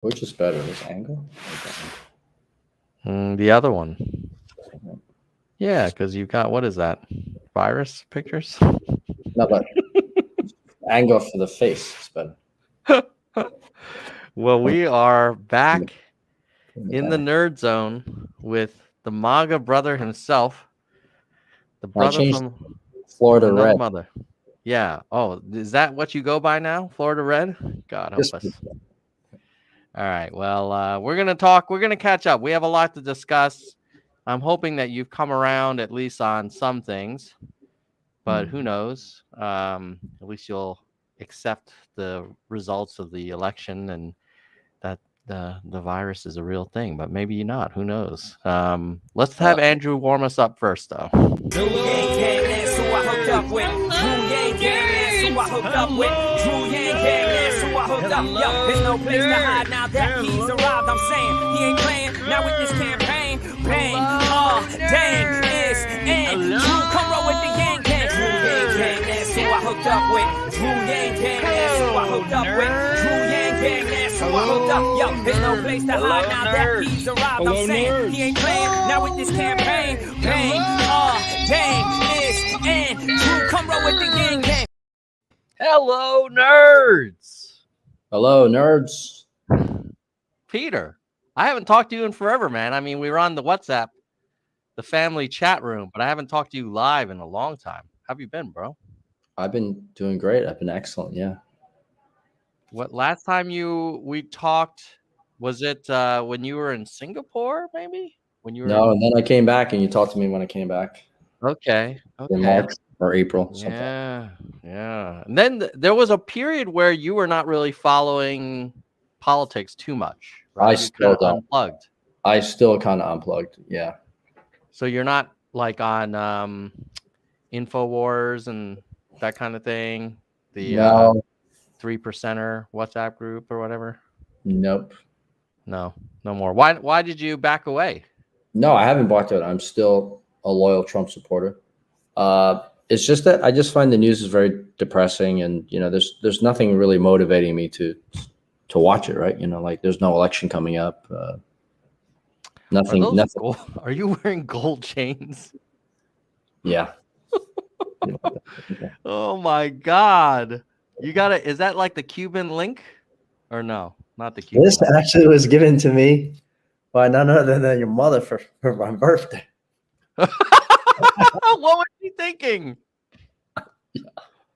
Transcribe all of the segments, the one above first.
Which is better, this angle? The other one. Yeah, because you've got, what is that? Virus pictures? No, but angle for the face is better. Well, we are back In the in the back. nerd zone with the MAGA brother himself, the I brother changed from Florida another red. mother. Yeah. Oh, is that what you go by now? Florida Red? God help Just us. All right. Well, we're going to talk. We're going to catch up. We have a lot to discuss. I'm hoping that you've come around at least on some things, but who knows? At least you'll accept the results of the election and that the virus is a real thing, but maybe you're not. Who knows? Let's have Andrew warm us up first, though. There's no place to hide now that he's arrived. I'm saying he ain't playing now with this campaign. Bang, dang, it's in. Drew, come roll with the gang gang. Drew, gang, that's who I hooked up with. Drew, gang, that's who I hooked up with. Drew, gang, that's who I hooked up. Yo, there's no place to hide now that he's arrived. I'm saying he ain't playing now with this campaign. Bang, dang, it's in. Drew, come roll with the gang gang. Hello, nerds. Hello, nerds. Peter, I haven't talked to you in forever, man. I mean, we were on the WhatsApp, the family chat room, but I haven't talked to you live in a long time. How have you been, bro? I've been doing great. I've been excellent. Yeah. What last time we talked, was it when you were in Singapore, maybe? When you were No, and then I came back, and you talked to me when I came back Okay. in March or April. Yeah. And then there was a period where you were not really following politics too much, right? I You still kinda don't. unplugged. I still kind of unplugged. Yeah. So you're not like on InfoWars and that kind of thing. The No. 3%er WhatsApp group or whatever. Nope. No more. Why did you back away? No, I haven't blocked it. I'm still a loyal Trump supporter. It's just that I just find the news is very depressing, and there's nothing really motivating me to watch it. Right? Like there's no election coming up. Nothing. Are you wearing gold chains? Yeah. Oh my God! Is that like the Cuban link, or no? Not the Cuban. This actually was given to me by none other than your mother for my birthday. What was she thinking?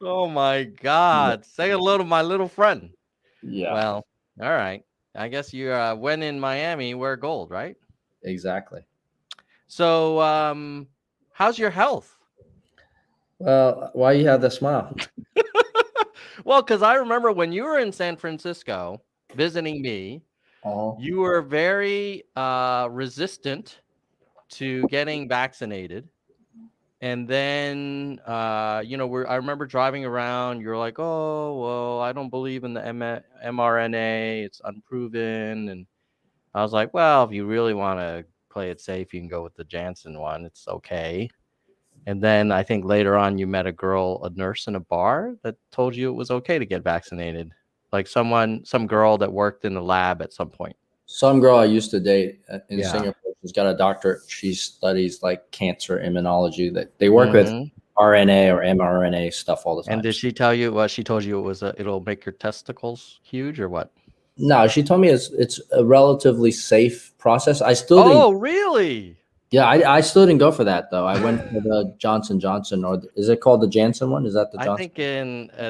Oh my God! Say hello to my little friend. Yeah. Well, all right. I guess you when in Miami wear gold, right? Exactly. So, how's your health? Well, why you have the smile? Well, because I remember when you were in San Francisco visiting me, you were very resistant to getting vaccinated. And then, I remember driving around. You're like, oh, well, I don't believe in the mRNA. It's unproven. And I was like, well, if you really want to play it safe, you can go with the Janssen one. It's okay. And then I think later on you met a nurse in a bar that told you it was okay to get vaccinated. Like some girl that worked in the lab at some point. Some girl I used to date in Singapore. She's got a doctorate. She studies like cancer immunology. That they work with RNA or mRNA stuff all the time. And did she tell you what she told you? It was it'll make your testicles huge or what? No, she told me it's a relatively safe process. I still didn't. Oh, really? Yeah, I still didn't go for that though. I went for the Johnson Johnson, or is it called the Janssen one? Is that the Johnson? I think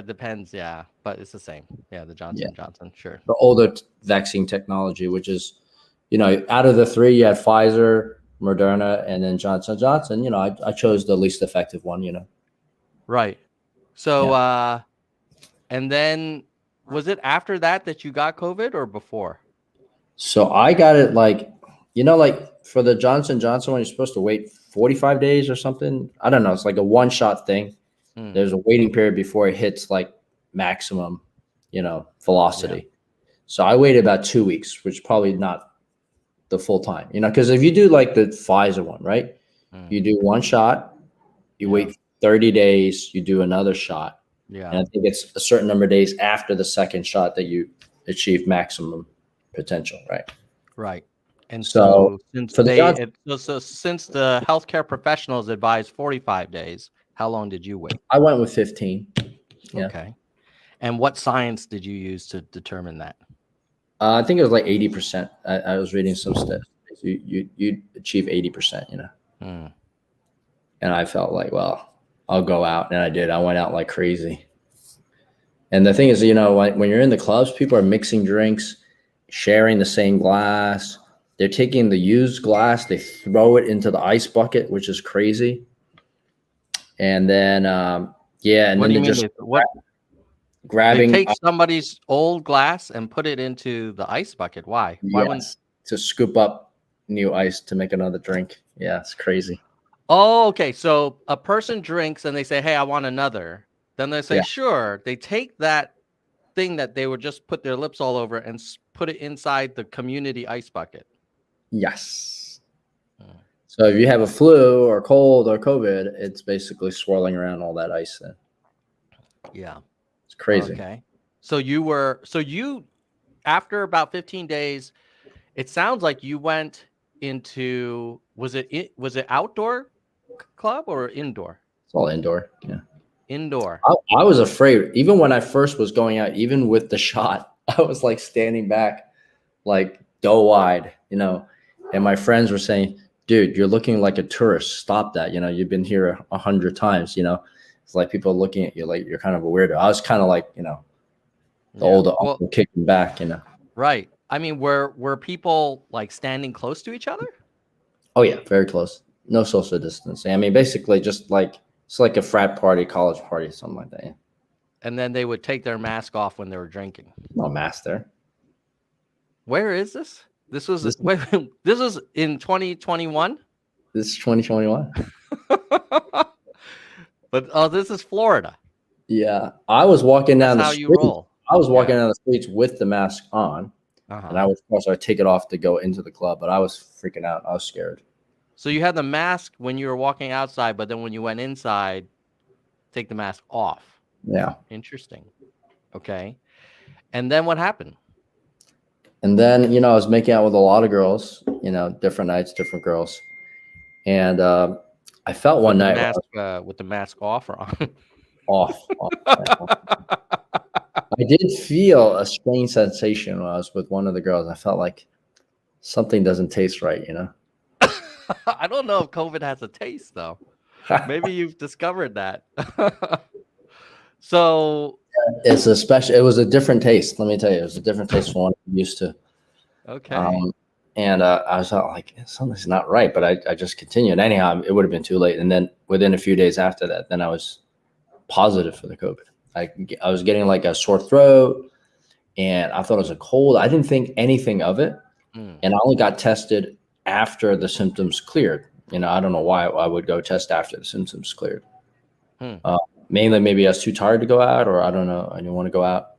depends, yeah, but it's the same. Yeah, the Johnson Johnson, sure. The older vaccine technology, which is, out of the three, you had Pfizer, Moderna, and then Johnson Johnson. I chose the least effective one. Right. So, and then was it after that you got COVID or before? So I got it like for the Johnson Johnson one, you're supposed to wait 45 days or something. I don't know. It's like a one-shot thing. There's a waiting period before it hits like maximum, velocity. Yeah. So I waited about 2 weeks, which is probably not the full time, because if you do like the Pfizer one, right? You do one shot, you wait 30 days, you do another shot. Yeah. And I think it's a certain number of days after the second shot that you achieve maximum potential, right? Right. And So since for the since the healthcare professionals advised 45 days, how long did you wait? I went with 15. Yeah. Okay. And what science did you use to determine that? I think it was like 80%. I was reading some stuff. You achieve 80%, Hmm. And I felt like, well, I'll go out, and I did. I went out like crazy. And the thing is, when you're in the clubs, people are mixing drinks, sharing the same glass. They're taking the used glass, they throw it into the ice bucket, which is crazy. And then, and What then do you they're mean? just They grabbing. take somebody's old glass and put it into the ice bucket. Why? Why wouldn't? Yes, to scoop up new ice to make another drink. Yeah, it's crazy. Oh, okay. So a person drinks and they say, "Hey, I want another." Then they say, Yeah. "Sure." They take that thing that they would just put their lips all over and put it inside the community ice bucket. Yes. Hmm. So if you have a flu or cold or COVID, it's basically swirling around all that ice then. Yeah. It's crazy. Okay. So you after about 15 days, it sounds like you went into was it outdoor club or indoor? It's all indoor. Yeah. Indoor. I was afraid. Even when I first was going out, even with the shot, I was like standing back, like doe wide, and my friends were saying, dude, you're looking like a tourist. Stop that. You've been here 100 times, it's like people looking at you like you're kind of a weirdo. I was kind of like, the old uncle kicking back, Right. I mean, were people like standing close to each other? Oh yeah, very close. No social distancing. I mean, basically just like it's like a frat party, college party, something like that. Yeah. And then they would take their mask off when they were drinking. No mask there. Where is this? This was this was in 2021. This is 2021. But this is Florida. Yeah, I was walking down the street. You roll. I was walking down the streets with the mask on, and I would take it off to go into the club. But I was freaking out. I was scared. So you had the mask when you were walking outside, but then when you went inside, take the mask off. Yeah. Interesting. Okay. And then what happened? And then, I was making out with a lot of girls, different nights, different girls. And I felt one night with the mask off or on? Off. I did feel a strange sensation when I was with one of the girls. I felt like something doesn't taste right, I don't know if COVID has a taste, though. Maybe you've discovered that. So it's it was a different taste. Let me tell you, it was a different taste from what I'm used to. Okay. And I was like, something's not right, but I just continued. Anyhow, it would have been too late. And then within a few days after that, then I was positive for the COVID. I was getting like a sore throat, and I thought it was a cold. I didn't think anything of it. And I only got tested after the symptoms cleared. I don't know why I would go test after the symptoms cleared. Mainly maybe I was too tired to go out, or I don't know. I didn't want to go out.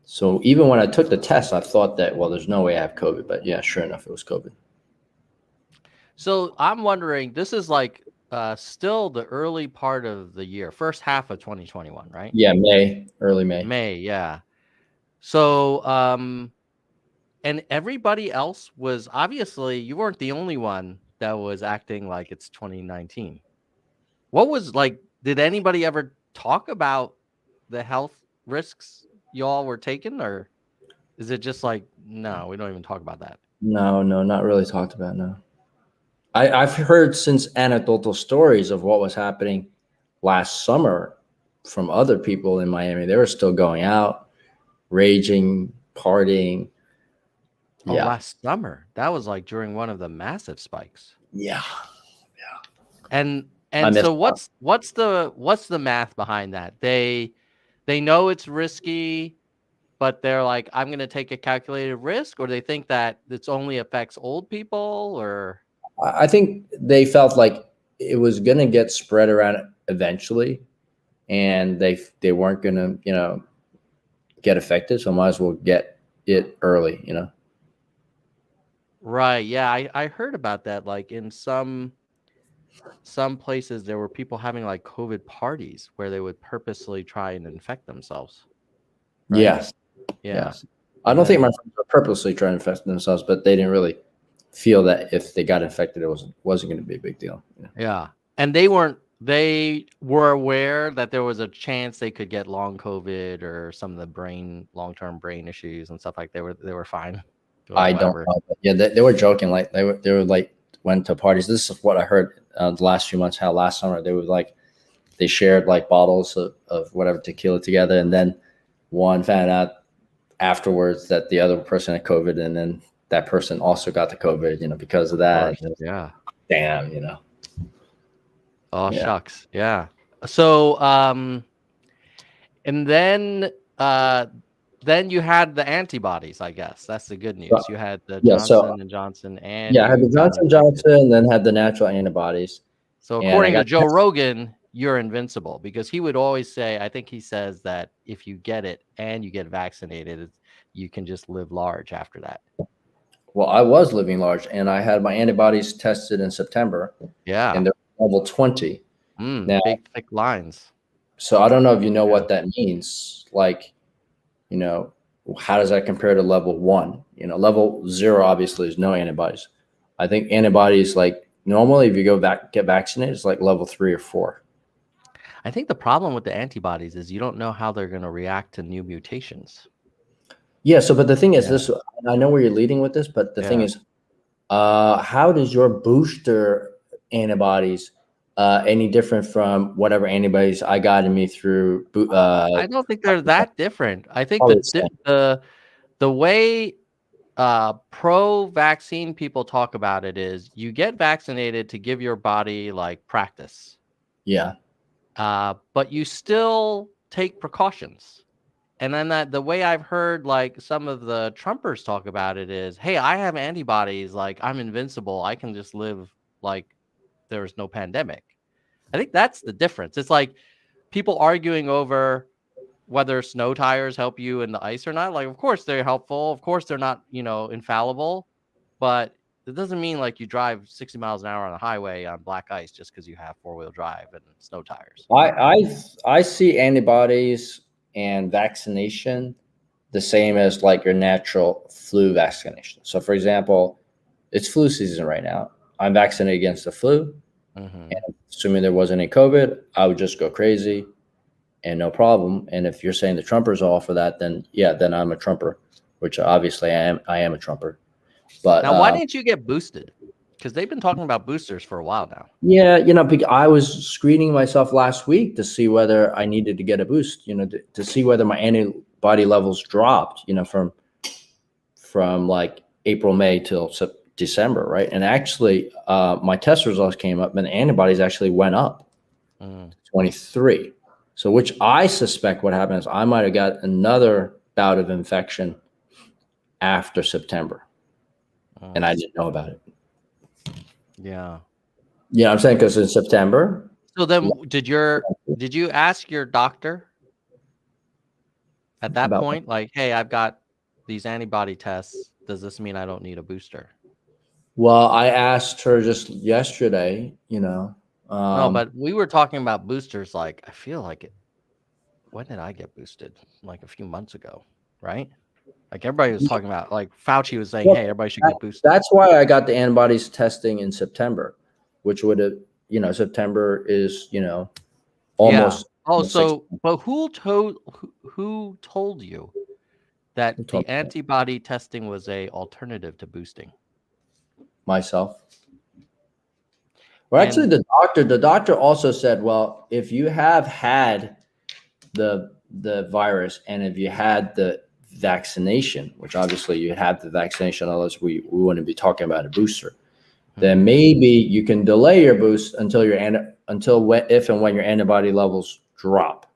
So even when I took the test, I thought that, well, there's no way I have COVID. But yeah, sure enough, it was COVID. So I'm wondering, this is like still the early part of the year, first half of 2021, right? Yeah, early May. May, yeah. So, and everybody else was obviously, you weren't the only one that was acting like it's 2019. What was like, did anybody ever talk about the health risks y'all were taking, or is it just like, no, we don't even talk about that? No, not really talked about, no. I've heard since anecdotal stories of what was happening last summer from other people in Miami. They were still going out, raging, partying. Oh, yeah. Last summer. That was like during one of the massive spikes. Yeah. And so what's the math behind that? They know it's risky, but they're like, I'm going to take a calculated risk, or they think that it only affects old people, or? I think they felt like it was going to get spread around eventually, and they weren't going to, get affected. So might as well get it early, Right. Yeah. I heard about that. Like in some places there were people having like COVID parties where they would purposely try and infect themselves. Right? Yes. Yeah. Yes. I don't think my friends were purposely trying to infect themselves, but they didn't really feel that if they got infected, it wasn't going to be a big deal. Yeah. And they were aware that there was a chance they could get long COVID or some of the long-term brain issues and stuff like they were fine. I don't know. But yeah, they were joking. Like they were like went to parties. This is what I heard the last few months, how last summer they were like, they shared like bottles of whatever tequila together. And then one found out afterwards that the other person had COVID. And then that person also got the COVID, because of that. Yeah. Damn, Oh, yeah. Shucks. Yeah. So, and then you had the antibodies, I guess. That's the good news. You had the Johnson and Johnson and I had the Johnson and then had the natural antibodies. So according to Joe Rogan, you're invincible, because he would always say, I think he says that if you get it and you get vaccinated, you can just live large after that. Well, I was living large, and I had my antibodies tested in September. Yeah. And they're level 20. Now, big, thick lines. So I don't know if you know what that means. Like, how does that compare to level 1? Level 0 obviously is no antibodies. I think antibodies, like normally if you get vaccinated, it's like level 3 or 4. I think the problem with the antibodies is you don't know how they're going to react to new mutations. Yeah. So, but the thing is this, I know where you're leading with this, but the thing is, how does your booster antibodies any different from whatever antibodies I got in me through? I don't think they're that different. I think that the way pro-vaccine people talk about it is you get vaccinated to give your body like practice. Yeah. But you still take precautions. And then the way I've heard like some of the Trumpers talk about it is, hey, I have antibodies, like I'm invincible. I can just live like there was no pandemic. I think that's the difference. It's like people arguing over whether snow tires help you in the ice or not. Like, of course they're helpful. Of course they're not, infallible, but it doesn't mean like you drive 60 miles an hour on the highway on black ice just because you have 4-wheel drive and snow tires. I see antibodies and vaccination the same as like your natural flu vaccination. So for example, it's flu season right now. I'm vaccinated against the flu. And assuming there wasn't any COVID, I would just go crazy and no problem. And if you're saying the Trumpers are all for that, then then I'm a Trumper, which obviously I am a Trumper. But now, why didn't you get boosted? Because they've been talking about boosters for a while now. Yeah, I was screening myself last week to see whether I needed to get a boost, to see whether my antibody levels dropped, from like April, May till December, right? And actually, my test results came up and the antibodies actually went up to 23. So which I suspect what happened is I might have got another bout of infection after September. And I didn't know about it. Yeah. Yeah, I'm saying because in September. So then did you ask your doctor at that point, like, hey, I've got these antibody tests. Does this mean I don't need a booster? Well, I asked her just yesterday, no, but we were talking about boosters. Like, I feel like it. When did I get boosted? Like a few months ago, right? Like everybody was talking about, like Fauci was saying, hey, everybody should get boosted. That's why I got the antibodies testing in September, which would have, September is, almost. Yeah. Oh, so, but who told you that the antibody testing was a alternative to boosting? Myself. Well, actually, the doctor also said, well, if you have had the virus and if you had the vaccination, which obviously you had the vaccination, otherwise we wouldn't be talking about a booster, then maybe you can delay your boost until if and when your antibody levels drop.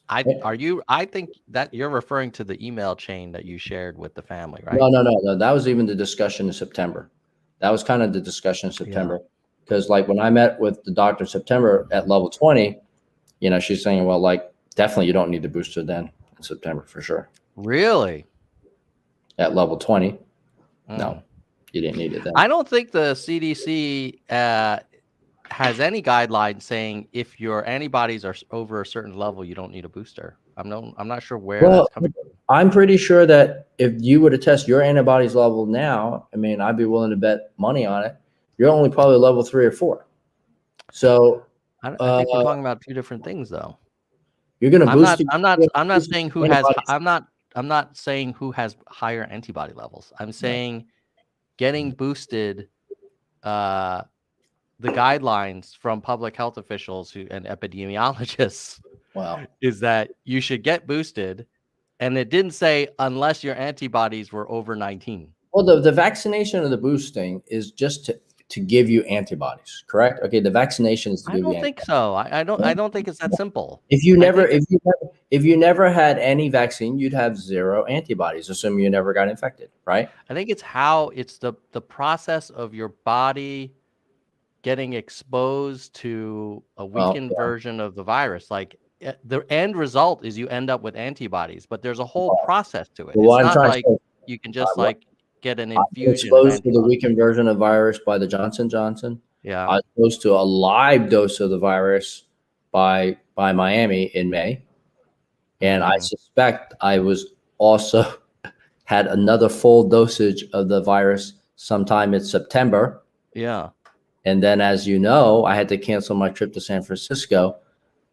I think that you're referring to the email chain that you shared with the family, right? No. That was even the discussion in September. That was kind of the discussion in September. Because like when I met with the doctor in September at level 20, she's saying, well, like definitely you don't need the booster then in September for sure. Really? At level 20? No, you didn't need it then. I don't think the CDC has any guidelines saying if your antibodies are over a certain level, you don't need a booster. I'm not sure where Well, that's coming from. I'm pretty sure that if you were to test your antibodies level now, I mean, I'd be willing to bet money on it. You're only probably level 3 or 4. So I think we're talking about two different things, though. you're going to boost. I'm not saying who has. I'm not saying who has higher antibody levels. I'm saying getting boosted. The guidelines from public health officials and epidemiologists is that you should get boosted, and it didn't say unless your antibodies were over 19. Well, the vaccination or the boosting is just to give you antibodies, correct? Okay, the vaccination is to give you antibodies. I don't think so. I don't think it's that simple. If you never had any vaccine, you'd have 0 antibodies, assuming you never got infected, right? I think it's the process of your body getting exposed to a weakened version of the virus. Like the end result is you end up with antibodies, but there's a whole process to it. Well, it's not like you can just like get an infusion. Exposed to the weakened version of virus by the Johnson & Johnson. Yeah. I was exposed to a live dose of the virus by Miami in May. And I suspect I was also had another full dosage of the virus sometime in September. Yeah. And then, as you know, I had to cancel my trip to San Francisco.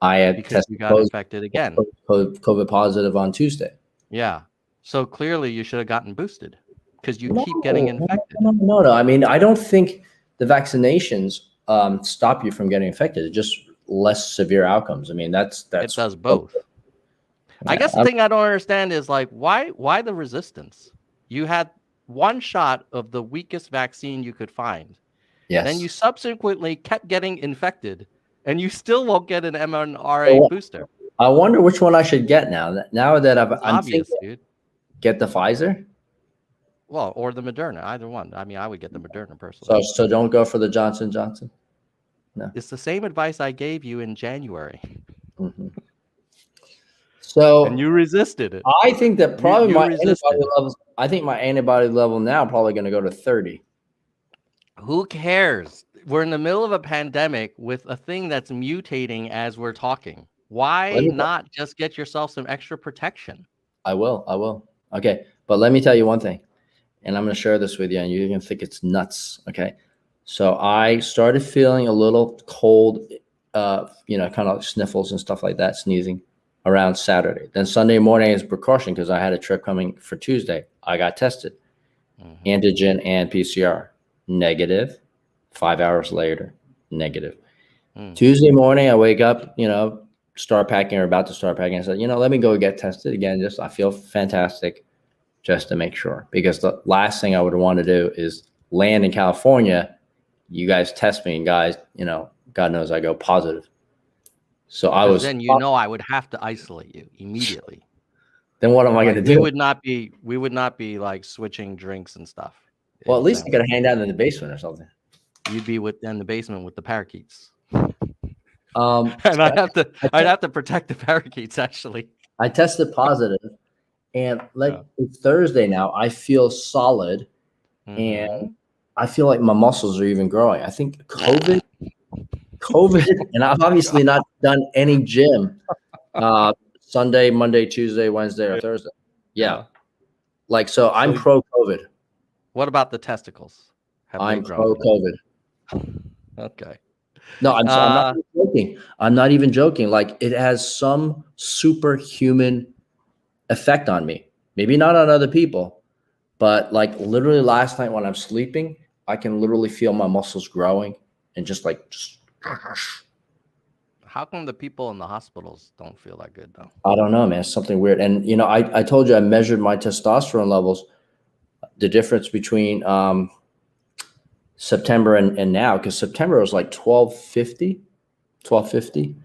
I had because you got infected again. COVID positive on Tuesday. Yeah. So clearly you should have gotten boosted because you keep getting infected. No. I mean, I don't think the vaccinations stop you from getting infected. It's just less severe outcomes. I mean, that's it does both. Yeah, I guess the thing I don't understand is like why the resistance? You had one shot of the weakest vaccine you could find. Yes. Then you subsequently kept getting infected, and you still won't get an mRNA booster. I wonder which one I should get now. Now that I'm obvious, dude. Get the Pfizer? Well, or the Moderna, either one. I mean, I would get the Moderna personally. So don't go for the Johnson & Johnson? No. It's the same advice I gave you in January. Mm-hmm. So and you resisted it. I think that probably my antibody levels. I think my antibody level now probably going to go to 30. Who cares? We're in the middle of a pandemic with a thing that's mutating as we're talking. Why not just get yourself some extra protection? I will. Okay. But let me tell you one thing, and I'm going to share this with you, and you're going to think it's nuts. Okay. So I started feeling a little cold, kind of like sniffles and stuff like that, sneezing around Saturday. Then Sunday morning as precaution, because I had a trip coming for Tuesday, I got tested, antigen and PCR. Negative. 5 hours later, negative. Tuesday morning, I wake up, start packing or about to start packing. I said, let me go get tested again. I feel fantastic just to make sure, because the last thing I would want to do is land in California. You guys test me and guys, God knows I go positive. So I was. Then I would have to isolate you immediately. Then what am I going to do? We would not be like switching drinks and stuff. Well, at least I could hang out in the basement or something. You'd be in the basement with the parakeets. And I'd have to protect the parakeets. Actually, I tested positive, and it's Thursday now. I feel solid, and I feel like my muscles are even growing. I think COVID, and I've obviously not done any gym. Sunday, Monday, Tuesday, Wednesday, or Thursday. Yeah, so I'm pro COVID. What about the testicles? I'm pro COVID. Okay. No, I'm not even joking. I'm not even joking. Like, it has some superhuman effect on me. Maybe not on other people, but like literally last night when I'm sleeping, I can literally feel my muscles growing and just. How come the people in the hospitals don't feel that good though? I don't know, man. It's something weird. And I told you I measured my testosterone levels. The difference between September and now, because September was like 1250,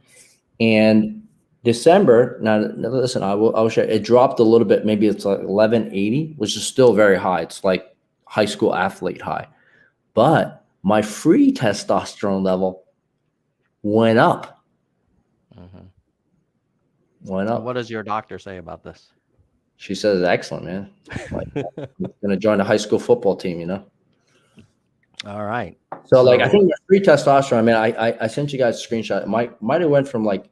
and December. Now listen, I will share. It dropped a little bit. Maybe it's like 1180, which is still very high. It's like high school athlete high, but my free testosterone level went up. Went up. What does your doctor say about this? She says, excellent, man. Like, I'm going to join the high school football team, All right. So I think the free testosterone, I mean, I sent you guys a screenshot. It might have went from like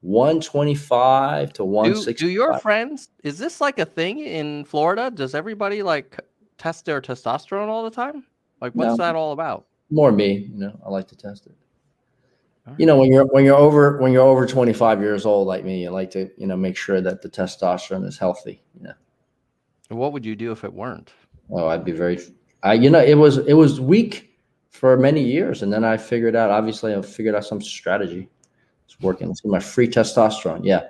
125 to 165. Do your friends, is this like a thing in Florida? Does everybody like test their testosterone all the time? Like, what's that all about? More me, I like to test it. All When you're over 25 years old like me, you like to make sure that the testosterone is healthy. And what would you do if it weren't? Oh, I'd be it was weak for many years, and then I figured out some strategy. It's working. Let's get my free testosterone. Yeah,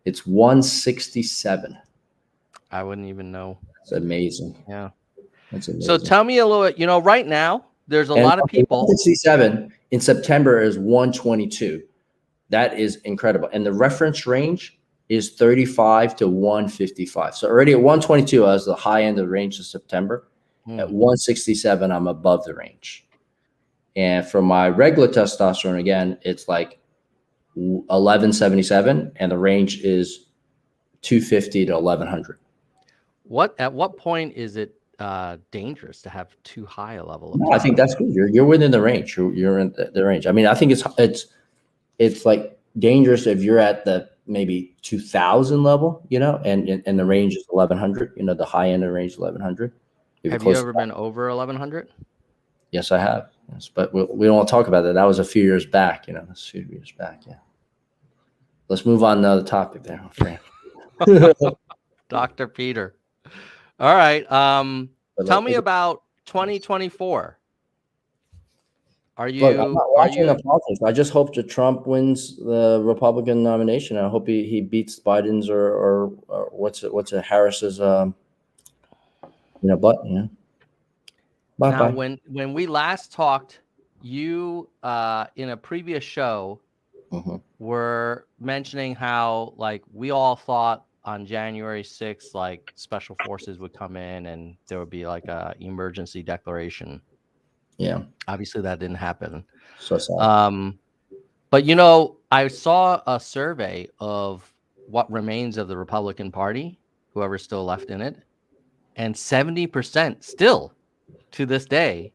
it's 167. I wouldn't even know. It's amazing. Yeah. That's amazing. So tell me a little bit, right now there's a lot of people. 167 in September is 122. That is incredible. And the reference range is 35 to 155. So already at 122, I was the high end of the range of September. At 167, I'm above the range. And for my regular testosterone, again, it's like 1177, and the range is 250 to 1100. At what point is it dangerous to have too high a level of I think that's good. You're within the range. You're in the range. I mean, I think it's like dangerous if you're at the maybe 2000 level, and the range is 1100. The high end of the range is 1100. Have you ever been over 1100? Yes, I have. Yes, but we don't want to talk about that. That was a few years back. That's a few years back. Yeah. Let's move on to another topic there. Dr. Peter. All right. Tell me about 2024. I'm not watching the politics. I just hope that Trump wins the Republican nomination. I hope he beats Biden's or what's it Harris's button. Bye. Now, when we last talked, you in a previous show were mentioning how like we all thought on January 6th, like special forces would come in and there would be like a emergency declaration. Yeah. Obviously that didn't happen. So sad. But I saw a survey of what remains of the Republican Party, whoever's still left in it, and 70% still to this day,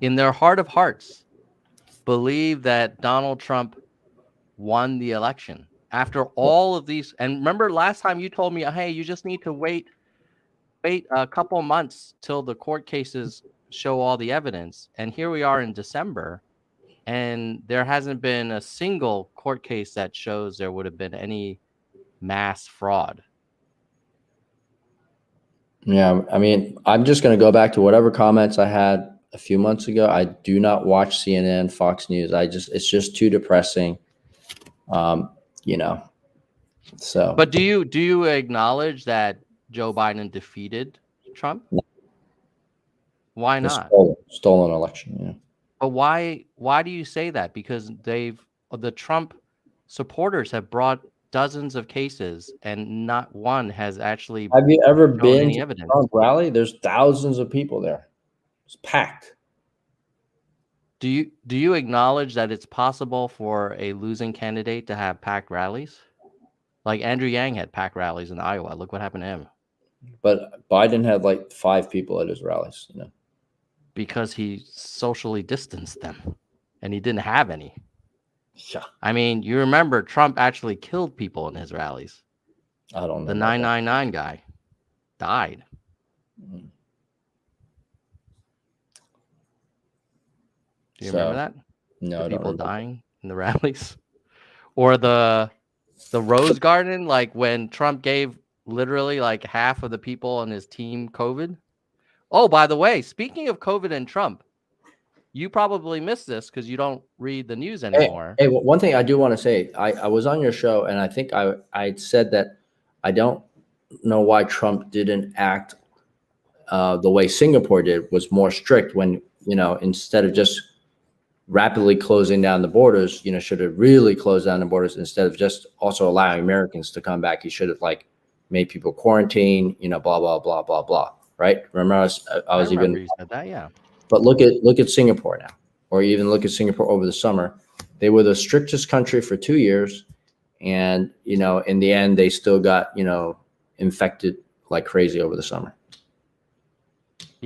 in their heart of hearts, believe that Donald Trump won the election after all of these. And remember last time you told me, hey, you just need to wait a couple months till the court cases show all the evidence. And here we are in December, and there hasn't been a single court case that shows there would have been any mass fraud. Yeah, I mean, I'm just going to go back to whatever comments I had a few months ago. I do not watch CNN, Fox News. It's just too depressing. So. But do you acknowledge that Joe Biden defeated Trump? No. Why not? Stolen election. Yeah. But why do you say that? Because the Trump supporters have brought dozens of cases and not one has actually. Have you ever been to a Trump rally? There's thousands of people there. It's packed. Do you acknowledge that it's possible for a losing candidate to have packed rallies? Like Andrew Yang had packed rallies in Iowa. Look what happened to him. But Biden had like 5 people at his rallies, Because he socially distanced them and he didn't have any. Yeah. I mean, you remember Trump actually killed people in his rallies. I don't know. The 999 guy died. Mm-hmm. Do you remember that? No, the people dying in the rallies, or the Rose Garden, like when Trump gave literally like half of the people on his team COVID. Oh, by the way, speaking of COVID and Trump, you probably missed this because you don't read the news anymore. Hey, one thing I do want to say, I was on your show and I think I said that I don't know why Trump didn't act the way Singapore did, was more strict when, instead of just rapidly closing down the borders, should have really closed down the borders instead of just also allowing Americans to come back. He should have like made people quarantine, blah, blah, blah, blah, blah. Right? Remember, I was even. You said that, yeah. But look at Singapore now, or even look at Singapore over the summer. They were the strictest country for 2 years, and in the end, they still got infected like crazy over the summer.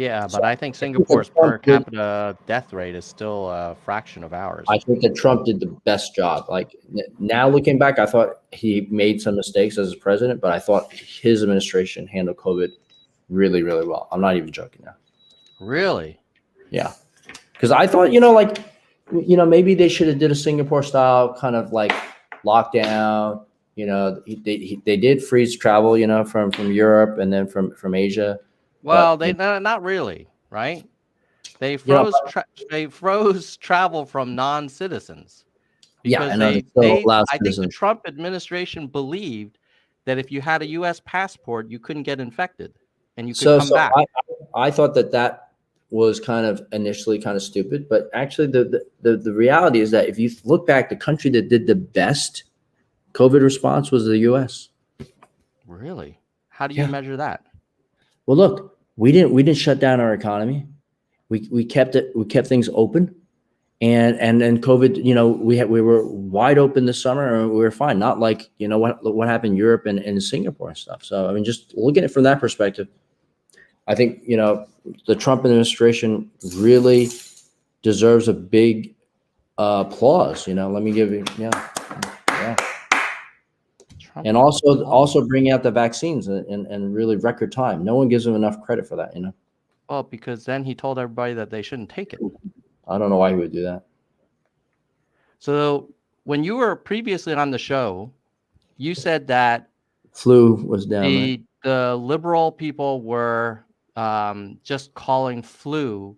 Yeah, So but I think that Singapore's per Trump did- capita death rate is still a fraction of ours. I think that Trump did the best job. Like now looking back, I thought he made some mistakes as president, but I thought his administration handled COVID really, really well. I'm not even joking now. Really? Yeah. Because I thought, maybe they should have did a Singapore style kind of like lockdown. They did freeze travel, from Europe and then from Asia. Well, But, not really, right? They know, froze travel from non-citizens yeah, because and it still allows I think the citizens. Trump administration believed that if you had a U.S. passport, you couldn't get infected and you could come back. I thought that was kind of initially kind of stupid, but actually the reality is that if you look back, the country that did the best COVID response was the U.S. Really? How do you measure that? Well, look, we didn't shut down our economy. We kept things open, and then COVID, we were wide open this summer and we were fine. Not like what happened in Europe and Singapore and stuff. So I mean, just looking at it from that perspective, I think the Trump administration really deserves a big applause. Let me give you yeah. Trump And also bringing out the vaccines in really record time. No one gives him enough credit for that. Well, because then he told everybody that they shouldn't take it. I don't know why he would do that. So when you were previously on the show, you said that Flu was down. Right? the liberal people were just calling flu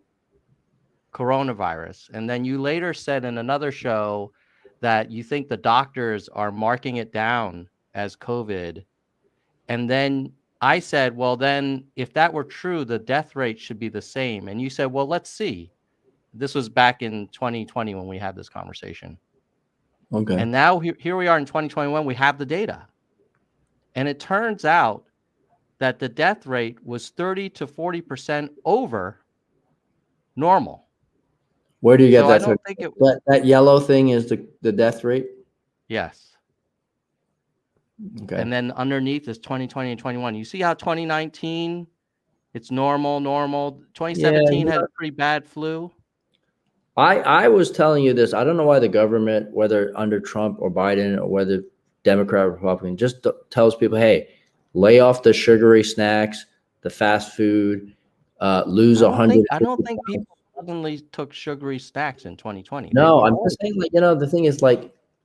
coronavirus. And then you later said in another show that you think the doctors are marking it down as COVID. And then I said, well, then if that were true, the death rate should be the same. And you said, well, let's see. This was back in 2020 when we had this conversation. Okay. And now here we are in 2021, we have the data. And it turns out that the death rate was 30 to 40% over normal. Where do you get So that? I don't think that yellow thing is the death rate? Yes. Okay. And then underneath is 2020 and 21. You see how 2019, it's normal. 2017 had a pretty bad flu. I was telling you this. I don't know why the government, whether under Trump or Biden or whether Democrat or Republican, just tells people, hey, lay off the sugary snacks, the fast food, lose 100. I don't think people suddenly took sugary snacks in 2020. No, I'm just saying, the thing is,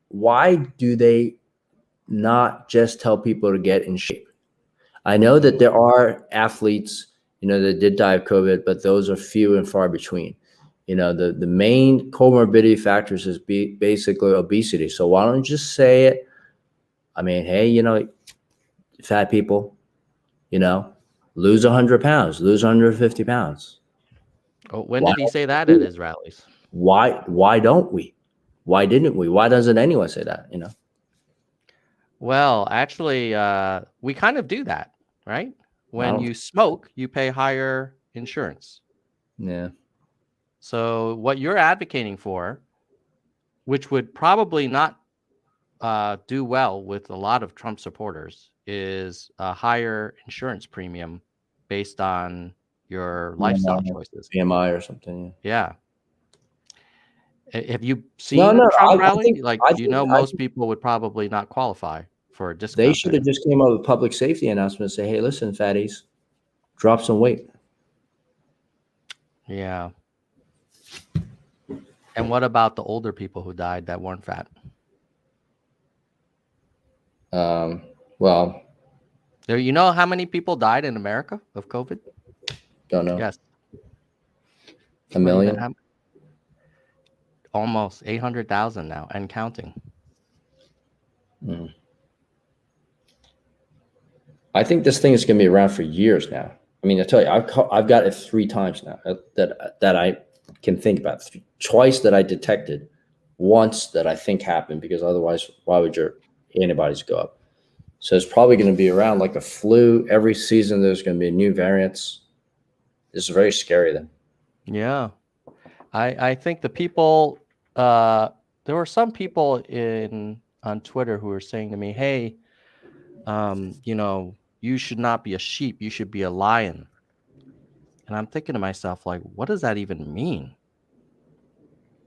why do they not just tell people to get in shape? I know that there are athletes, that did die of COVID, but those are few and far between. The main comorbidity factors is basically obesity. So why don't you just say it? I mean, hey, fat people, lose 100 pounds, lose 150 pounds. Oh, when did he say that at his rallies? Why don't we? Why didn't we? Why doesn't anyone say that? Well, actually, we kind of do that, right? When you smoke, you pay higher insurance. Yeah. So what you're advocating for, which would probably not do well with a lot of Trump supporters, is a higher insurance premium based on your lifestyle choices. BMI or something. Yeah. Have you seen Trump rally? Most people would probably not qualify for a discount. They should have just came up with a public safety announcement and say, hey, listen, fatties, drop some weight. Yeah. And what about the older people who died that weren't fat? Well, you know how many people died in America of COVID? Don't know. Yes. 1 million? Almost 800,000 now and counting. I think this thing is going to be around for years now. I mean, I tell you, I've got it 3 times now that I can think about. Twice that I detected, once that I think happened, because otherwise, why would your antibodies go up? So it's probably going to be around like the flu. Every season, there's going to be new variants. This is very scary then. Yeah. I think the people, there were some people on Twitter who were saying to me, hey, you should not be a sheep. You should be a lion. And I'm thinking to myself, like, what does that even mean?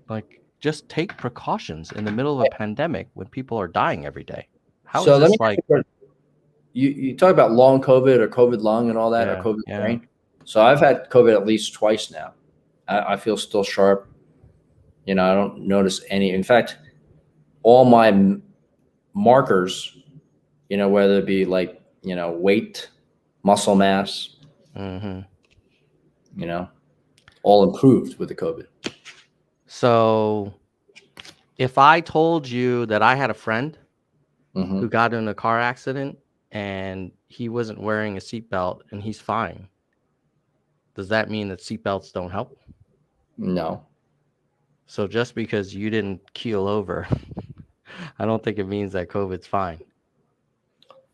Like, just take precautions in the middle of a pandemic when people are dying every day. How So is let this me like? you talk about long COVID or COVID lung and all that, or Yeah, COVID yeah. brain. So I've had COVID at least twice now. I feel still sharp. I don't notice any. In fact, all my markers, whether it be like, weight, muscle mass, Mm-hmm. All improved with the COVID. So if I told you that I had a friend who got in a car accident and he wasn't wearing a seatbelt and he's fine, does that mean that seatbelts don't help? No. So just because you didn't keel over, I don't think it means that COVID's fine.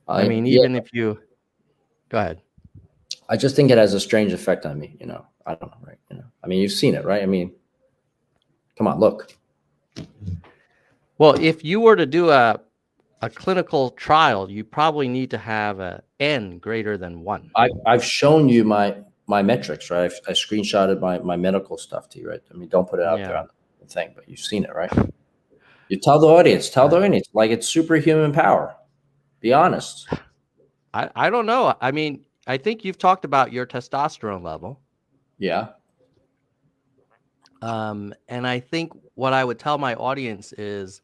I mean, even if you go ahead. I just think it has a strange effect on me. I don't know, right? I mean, you've seen it, right? I mean, come on, look. Well, if you were to do a clinical trial, you probably need to have a N greater than 1. I've shown you my metrics, right? I screenshotted my medical stuff to you, right? I mean, don't put it out there on the thing, but you've seen it, right? You tell the audience, like it's superhuman power. Be honest. I don't know. I mean, I think you've talked about your testosterone level. Yeah. And I think what I would tell my audience is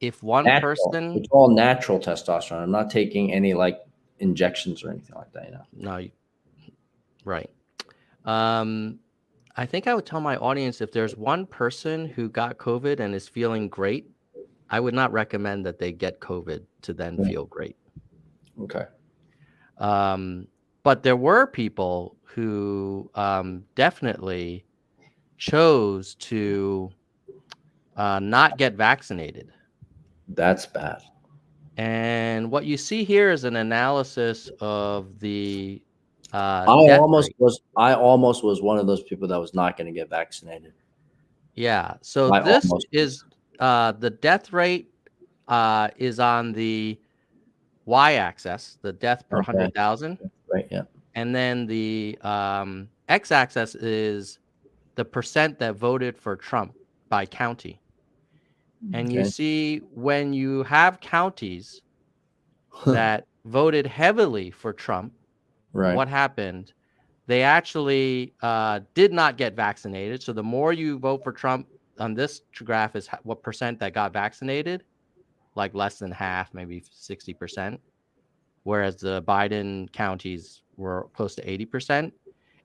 if one person... It's all natural testosterone. I'm not taking any like injections or anything like that, No, right. I think I would tell my audience if there's one person who got COVID and is feeling great, I would not recommend that they get COVID to then feel great. Okay. But there were people who definitely chose to not get vaccinated. That's bad. And what you see here is an analysis of the I almost was one of those people that was not going to get vaccinated. Yeah. So this is the death rate is on the y-axis, the death per 100,000. Right. Yeah. And then the x-axis is the percent that voted for Trump by county. And you see when you have counties that voted heavily for Trump, what happened? They actually did not get vaccinated. So the more you vote for Trump on this graph is what percent that got vaccinated, like less than half, maybe 60%, whereas the Biden counties were close to 80%.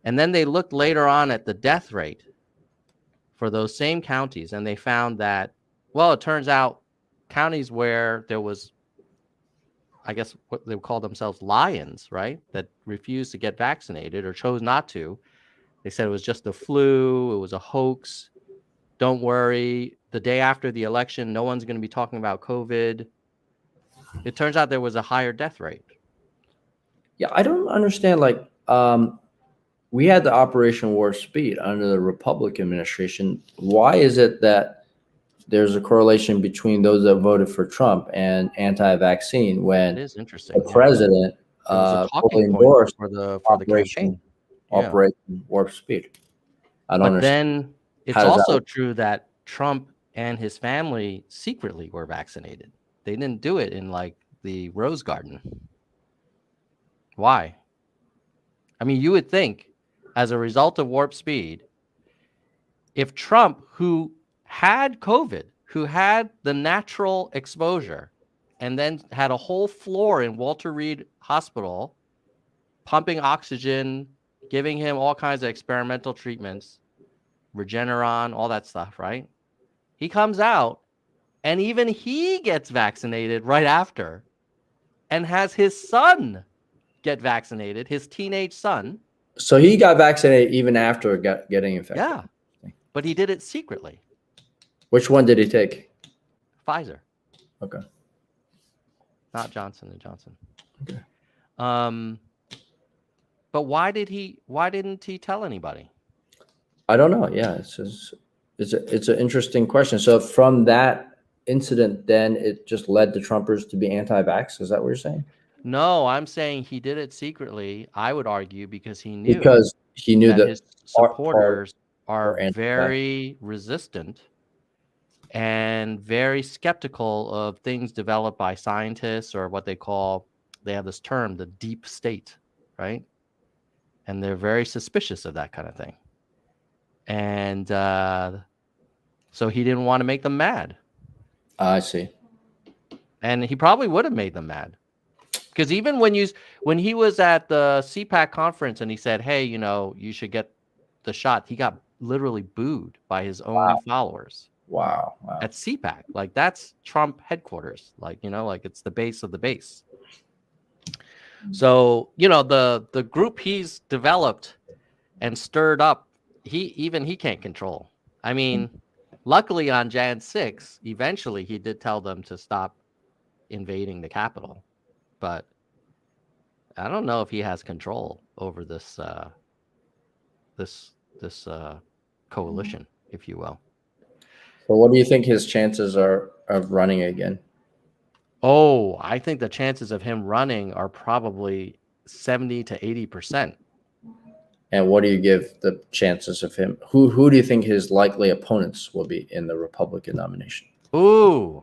And then they looked later on at the death rate for those same counties, and they found that, well, it turns out counties where there was, I guess what they would call themselves lions, right, that refused to get vaccinated or chose not to. They said it was just the flu. It was a hoax. Don't worry. The day after the election, no one's going to be talking about COVID. It turns out there was a higher death rate. Yeah, I don't understand. Like, we had the Operation Warp Speed under the Republican administration. Why is it that there's a correlation between those that voted for Trump and anti-vaccine when it is interesting. The president fully endorsed for the campaign. Operation Warp Speed? I don't understand. Then it's also true that Trump and his family secretly were vaccinated. They didn't do it in like the Rose Garden. Why? I mean, you would think as a result of Warp Speed, if Trump, who had COVID, who had the natural exposure, and then had a whole floor in Walter Reed Hospital, pumping oxygen, giving him all kinds of experimental treatments, Regeneron, all that stuff, right? He comes out, and even he gets vaccinated right after, and has his son get vaccinated, his teenage son. So he got vaccinated even after getting infected. Yeah, but he did it secretly. Which one did he take? Pfizer. Okay. Not Johnson & Johnson. Okay. But why didn't he tell anybody? I don't know. Yeah, it's an interesting question. So from that incident, then it just led the Trumpers to be anti-vax. Is that what you're saying? No, I'm saying he did it secretly. I would argue because he knew that his supporters are anti-vax. very resistant and very skeptical of things developed by scientists, or what they have this term, the deep state, right? And they're very suspicious of that kind of thing. And so he didn't want to make them mad. I see. And he probably would have made them mad. Because even when he was at the CPAC conference and he said, hey, you should get the shot, he got literally booed by his own followers. Wow. At CPAC. Like, that's Trump headquarters. Like, like it's the base of the base. So, the group he's developed and stirred up, he can't control. I mean, luckily on Jan 6, eventually he did tell them to stop invading the Capitol. But I don't know if he has control over this coalition, if you will. So what do you think his chances are of running again? Oh, I think the chances of him running are probably 70 to 80%. And what do you give the chances of him? Who do you think his likely opponents will be in the Republican nomination? Ooh.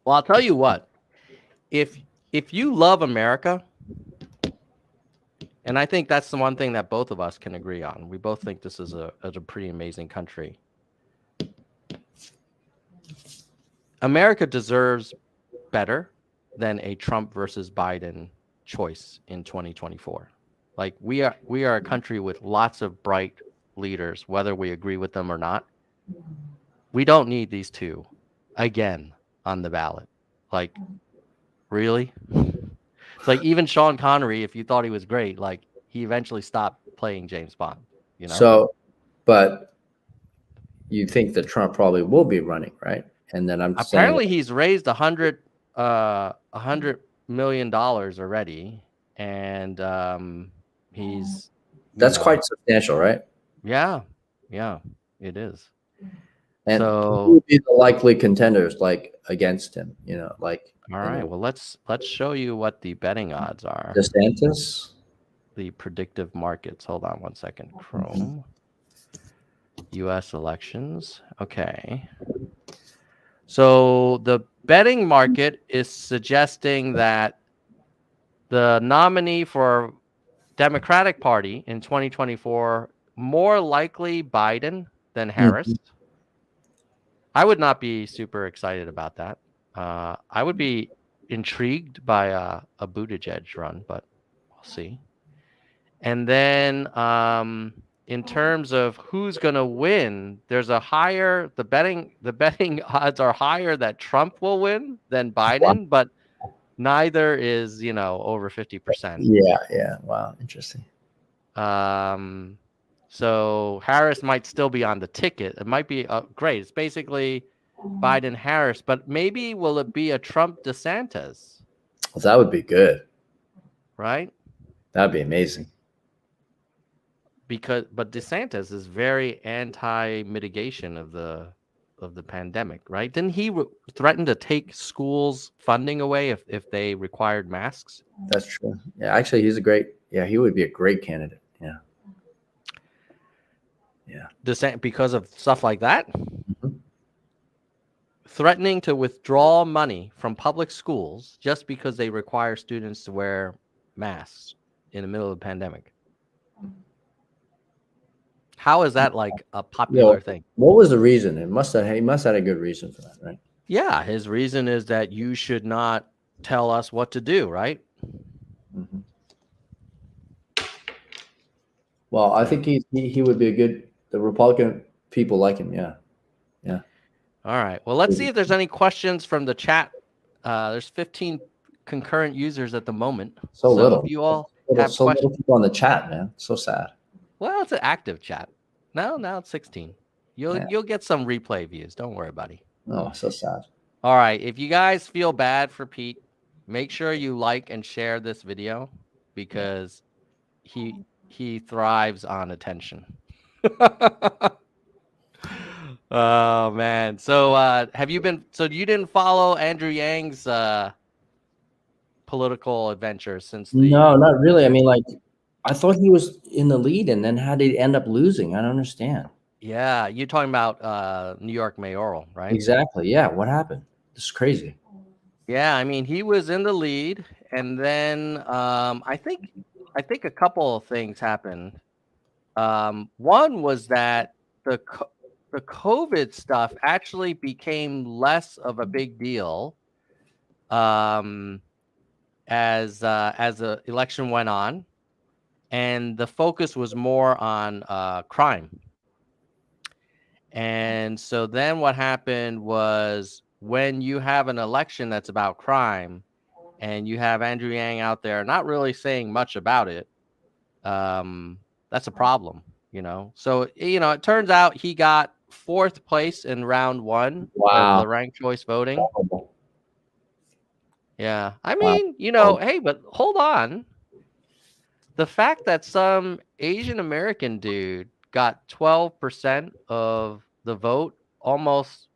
Well, I'll tell you what. If you love America, and I think that's the one thing that both of us can agree on. We both think this is a pretty amazing country. America deserves better than a Trump versus Biden choice in 2024. Like, we are a country with lots of bright leaders, whether we agree with them or not. We don't need these two again on the ballot. Like, really? It's like, even Sean Connery, if you thought he was great, like, he eventually stopped playing James Bond, So, but you think that Trump probably will be running, right? And then apparently he's raised $100 million already, and he's that's quite substantial, right? Yeah, it is. And so who would be the likely contenders, like, against him? Like. All right. Well, let's show you what the betting odds are. DeSantis. The predictive markets. Hold on one second. Chrome. U.S. elections. Okay. So the betting market is suggesting that the nominee for Democratic Party in 2024, more likely Biden than Harris. Mm-hmm. I would not be super excited about that. I would be intrigued by a Buttigieg run, but we'll see. And then in terms of who's going to win, there's the betting odds are higher that Trump will win than Biden, but neither is, over 50%. Yeah. Wow. Interesting. So Harris might still be on the ticket. It might be great. It's basically Biden Harris, but maybe will it be a Trump DeSantis? Well, that would be good. Right? That'd be amazing. But DeSantis is very anti-mitigation of the pandemic, right? Didn't he threaten to take schools' funding away if they required masks? That's true. Yeah, actually, he would be a great candidate. Yeah. Because of stuff like that? Mm-hmm. Threatening to withdraw money from public schools just because they require students to wear masks in the middle of the pandemic. How is that like a popular thing? What was the reason? He must have had a good reason for that, right? Yeah, his reason is that you should not tell us what to do, right? Mm-hmm. Well, I think he would be a good. The Republican people like him. Yeah. All right. Well, let's see if there's any questions from the chat. There's 15 concurrent users at the moment. So little. If you all have so little people on the chat, man. So sad. Well, it's an active chat. Now it's 16. You'll get some replay views. Don't worry, buddy. Oh, so sad. All right. If you guys feel bad for Pete, make sure you like and share this video because he thrives on attention. Oh man. So you didn't follow Andrew Yang's political adventure since the No, not really. I mean, like, I thought he was in the lead, and then how did he end up losing? I don't understand. Yeah, you're talking about New York mayoral, right? Exactly. Yeah. What happened? This is crazy. Yeah, I mean, he was in the lead, and then I think a couple of things happened. One was that the COVID stuff actually became less of a big deal as the election went on, and the focus was more on crime. And so then what happened was, when you have an election that's about crime and you have Andrew Yang out there not really saying much about it, that's a problem, So, it turns out he got 4th place in round 1 of the Wow. ranked choice voting. Yeah. I Wow. mean, hey, but hold on. The fact that some Asian American dude got 12% of the vote, almost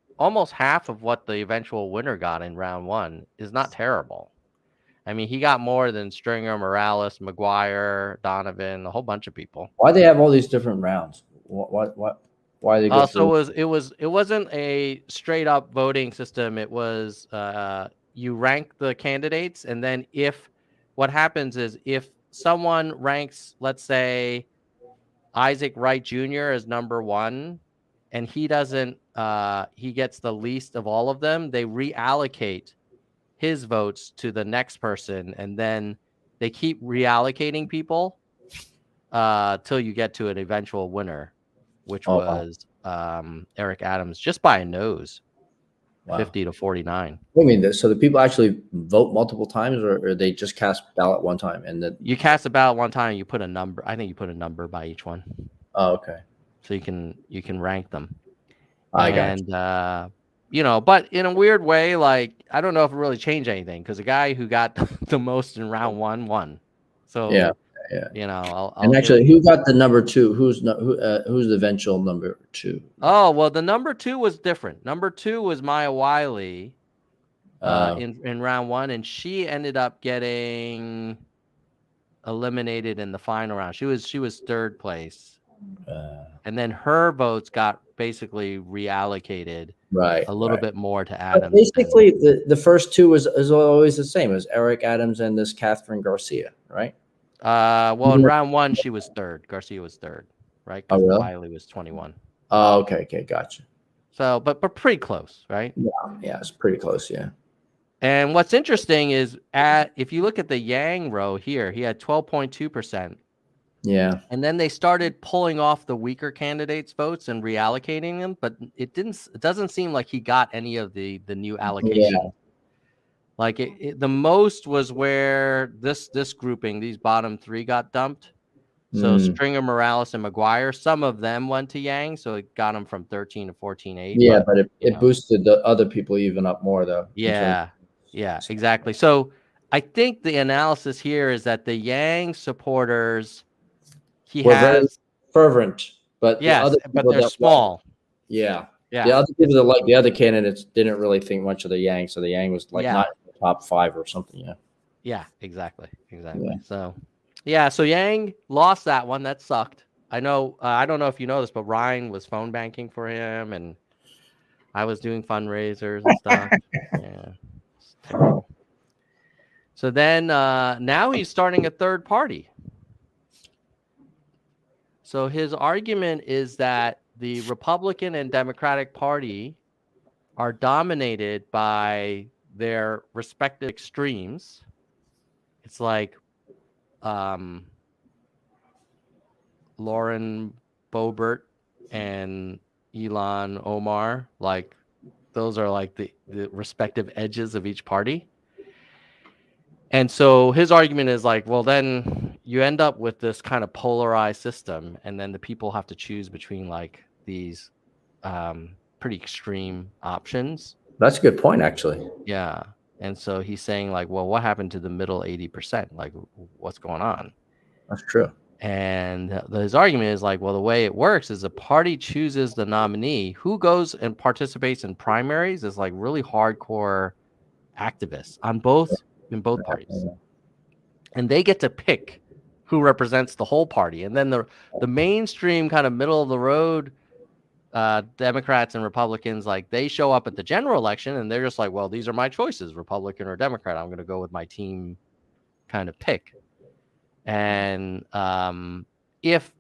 half of what the eventual winner got in round 1, is not terrible. I mean, he got more than Stringer, Morales, McGuire, Donovan, a whole bunch of people. Why they have all these different rounds? What? Why they go through? So it wasn't a straight up voting system. It was you rank the candidates, and then what happens is, if someone ranks, let's say, Isaac Wright Jr. as number 1, and he doesn't, he gets the least of all of them, they reallocate his votes to the next person, and then they keep reallocating people till you get to an eventual winner, which was Eric Adams, just by a nose. Wow. 50 to 49. I mean, so the people actually vote multiple times, or they just cast ballot one time, and then you cast a ballot one time. You put a number. I think you put a number by each one. Oh, okay. So you can rank them. I got you. But in a weird way, like, I don't know if it really changed anything, because the guy who got the most in round 1 won. So yeah. I'll and actually, who got the number 2? Who's the eventual number 2? Oh, well, the number 2 was different. Number 2 was Maya Wiley in round 1, and she ended up getting eliminated in the final round. She was 3rd place, and then her votes got basically reallocated a little bit more to Adams. But basically, the first 2 is always the same. It was Eric Adams and this Catherine Garcia, right? Well, in round 1, she was 3rd. Garcia was 3rd, right? Because Wiley was 21. Oh, okay, gotcha. So, but pretty close, right? Yeah, it's pretty close, yeah. And what's interesting is, if you look at the Yang row here, he had 12.2%. Yeah. And then they started pulling off the weaker candidates' votes and reallocating them, but it doesn't seem like he got any of the new allocation. Yeah. Like the most was where this grouping, these bottom 3, got dumped. So Stringer, Morales, and McGuire, some of them went to Yang, so it got them from 13 to 14.8. Yeah, but it boosted the other people even up more, though. Yeah, exactly. So I think the analysis here is that the Yang supporters, very fervent, but but they're small. Yeah. The other people that like the other candidates didn't really think much of the Yang, so the Yang was like not in the top 5 or something. Yeah, exactly. Yeah. So Yang lost that one. That sucked. I know. I don't know if you know this, but Ryan was phone banking for him, and I was doing fundraisers and stuff. Yeah, it's terrible. So then now he's starting a third party. So his argument is that the Republican and Democratic Party are dominated by their respective extremes. It's like Lauren Boebert and Ilhan Omar, like those are like the respective edges of each party. And so his argument is like, well, then you end up with this kind of polarized system, and then the people have to choose between like these pretty extreme options. That's a good point, actually. Yeah. And so he's saying like, well, what happened to the middle 80%? Like, what's going on? That's true. And his argument is like, well, the way it works is the party chooses the nominee. Who goes and participates in primaries is like really hardcore activists on both in both parties. And they get to pick who represents the whole party. And then the mainstream kind of middle of the road Democrats and Republicans, like they show up at the general election and they're just like, well, these are my choices, Republican or Democrat. I'm going to go with my team kind of pick. And if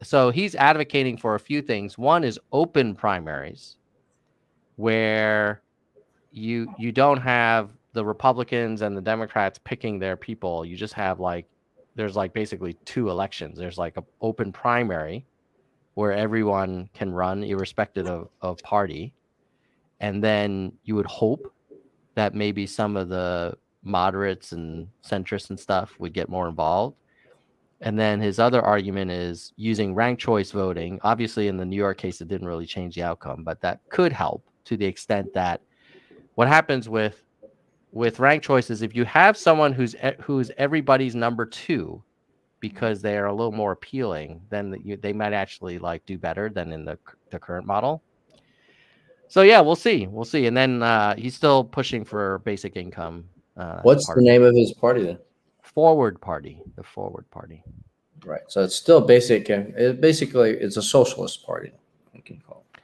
so, he's advocating for a few things. One is open primaries, where you don't have the Republicans and the Democrats picking their people. You just have there's basically two elections. There's like an open primary where everyone can run irrespective of party. And then you would hope that maybe some of the moderates and centrists and stuff would get more involved. And then his other argument is using ranked choice voting. Obviously, in the New York case, it didn't really change the outcome, but that could help to the extent that what happens with ranked choice is if you have someone who's everybody's number two because they are a little more appealing, then they might actually do better than in the current model. So yeah, we'll see. And then he's still pushing for basic income. What's the name of his party then? Forward Party, the Forward Party. Right. So it's still basic. Basically, it's a socialist party. You can call it.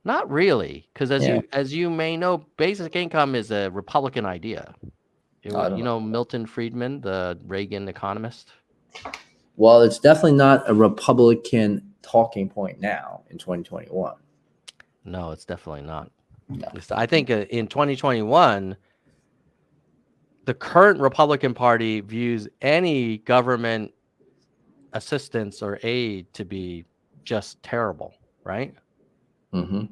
Not really, because as you may know, basic income is a Republican idea. You know Milton Friedman, the Reagan economist? Well, it's definitely not a Republican talking point now in 2021. No, it's definitely not. No. I think in 2021, the current Republican Party views any government assistance or aid to be just terrible, right? Mm-hmm.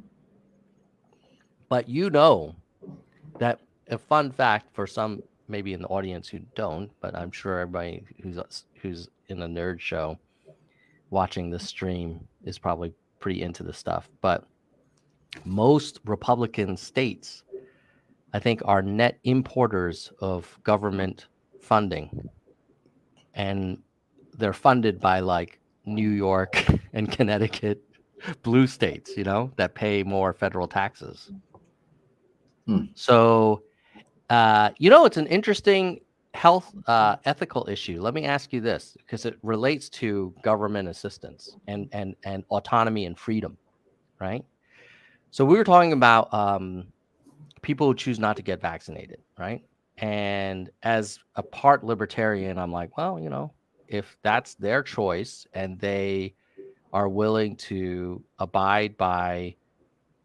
But you know that a fun fact for some maybe in the audience who don't, but I'm sure everybody who's in the nerd show watching this stream is probably pretty into this stuff. But most Republican states, I think, are net importers of government funding, and they're funded by New York and Connecticut, blue states, that pay more federal taxes. So, it's an interesting health ethical issue. Let me ask you this, because it relates to government assistance and autonomy and freedom, right? So we were talking about people who choose not to get vaccinated, right? And as a part libertarian, I'm like, well, if that's their choice and they are willing to abide by,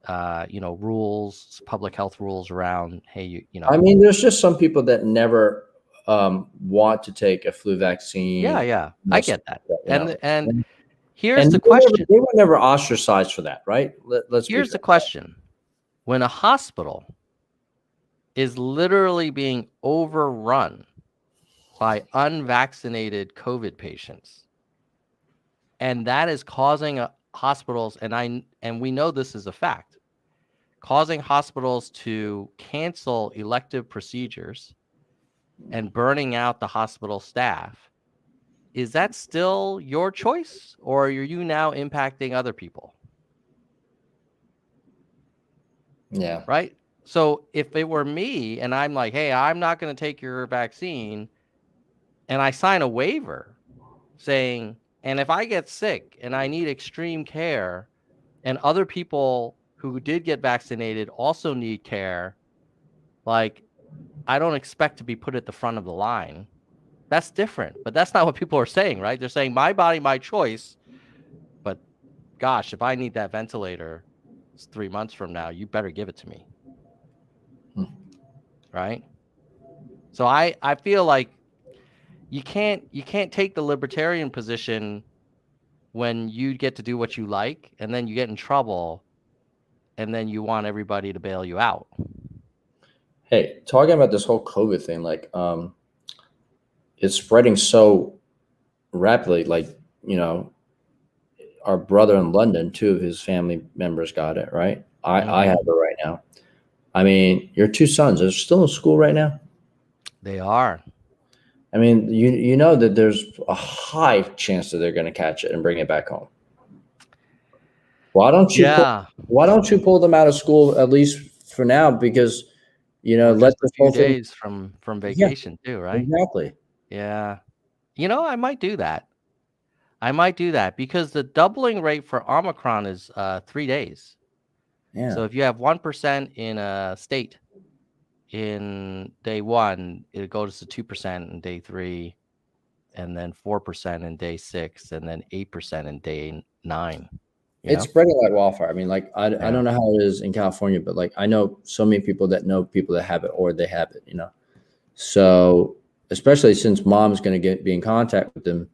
rules, public health rules around, hey, I mean, there's just some people that never want to take a flu vaccine. Yeah, I get that. And here's the question. They were never ostracized for that, right? Here's the question. When a hospital is literally being overrun by unvaccinated COVID patients, and that is causing hospitals, and we know this is a fact, causing hospitals to cancel elective procedures and burning out the hospital staff, is that still your choice, or are you now impacting other people? Yeah. Right? So if it were me and I'm like, hey, I'm not going to take your vaccine, and I sign a waiver saying, and if I get sick and I need extreme care and other people who did get vaccinated also need care, I don't expect to be put at the front of the line. That's different, but that's not what people are saying, right? They're saying my body, my choice. But gosh, if I need that ventilator 3 months from now, you better give it to me. Right? So I feel like you can't take the libertarian position when you get to do what you like and then you get in trouble and then you want everybody to bail you out. Hey, talking about this whole COVID thing, it's spreading so rapidly. Our brother in London, 2 of his family members got it, right? I have it right now. I mean, your 2 sons are still in school right now? They are. I mean, you know that there's a high chance that they're going to catch it and bring it back home. Why don't you pull them out of school, at least for now? Because let just a this few whole thing. days from vacation too, right? Exactly. Yeah. I might do that. Because the doubling rate for Omicron is 3 days. Yeah. So if you have 1% in a state in day 1, it goes to 2% in day 3, and then 4% in day 6, and then 8% in day 9. It's spreading like wildfire. I mean, like I Yeah. don't know how it is in California, but like I know so many people that know people that have it or they have it. So especially since mom's going to be in contact with them,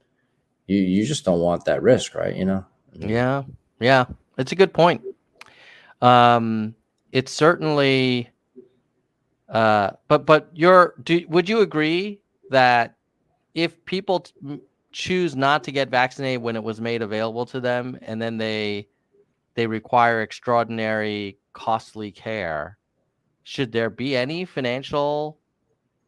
you just don't want that risk, right? Yeah. It's a good point. It's certainly, but would you agree that if people choose not to get vaccinated when it was made available to them, and then they require extraordinary costly care, should there be any financial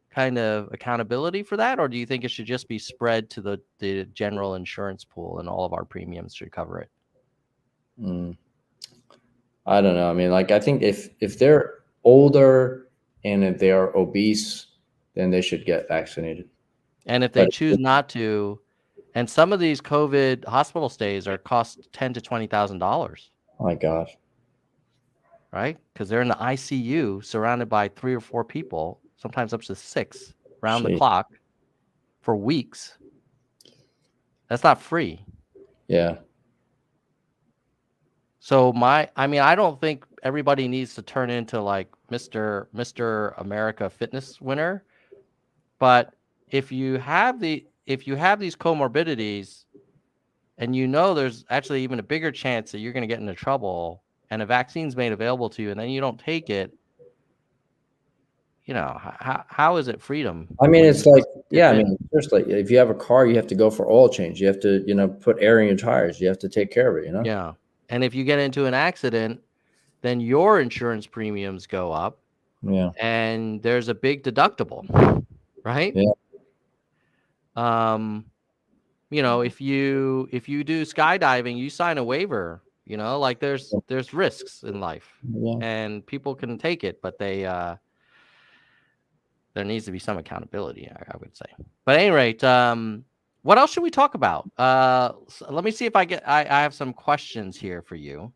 kind of accountability for that, or do you think it should just be spread to the general insurance pool and all of our premiums should cover it? I don't know. I mean, like I think if they're older and if they are obese, then they should get vaccinated. And if they choose not to, and some of these COVID hospital stays cost $10,000 to $20,000. Oh my gosh. Right? Because they're in the ICU surrounded by 3 or 4 people, sometimes up to 6, round the clock for weeks. That's not free. Yeah. So I don't think everybody needs to turn into like Mr. America fitness winner. But if you have these comorbidities, and there's actually even a bigger chance that you're going to get into trouble, and a vaccine's made available to you, and then you don't take it, how is it freedom? I mean, it's like, I mean, seriously, if you have a car, you have to go for oil change. You have to, put air in your tires. You have to take care of it, Yeah. And if you get into an accident, then your insurance premiums go up. Yeah. And there's a big deductible, right? Yeah. If you do skydiving, you sign a waiver, like there's risks in life, and people can take it, but there needs to be some accountability, I would say. But at any rate, what else should we talk about? So let me see if I have some questions here for you.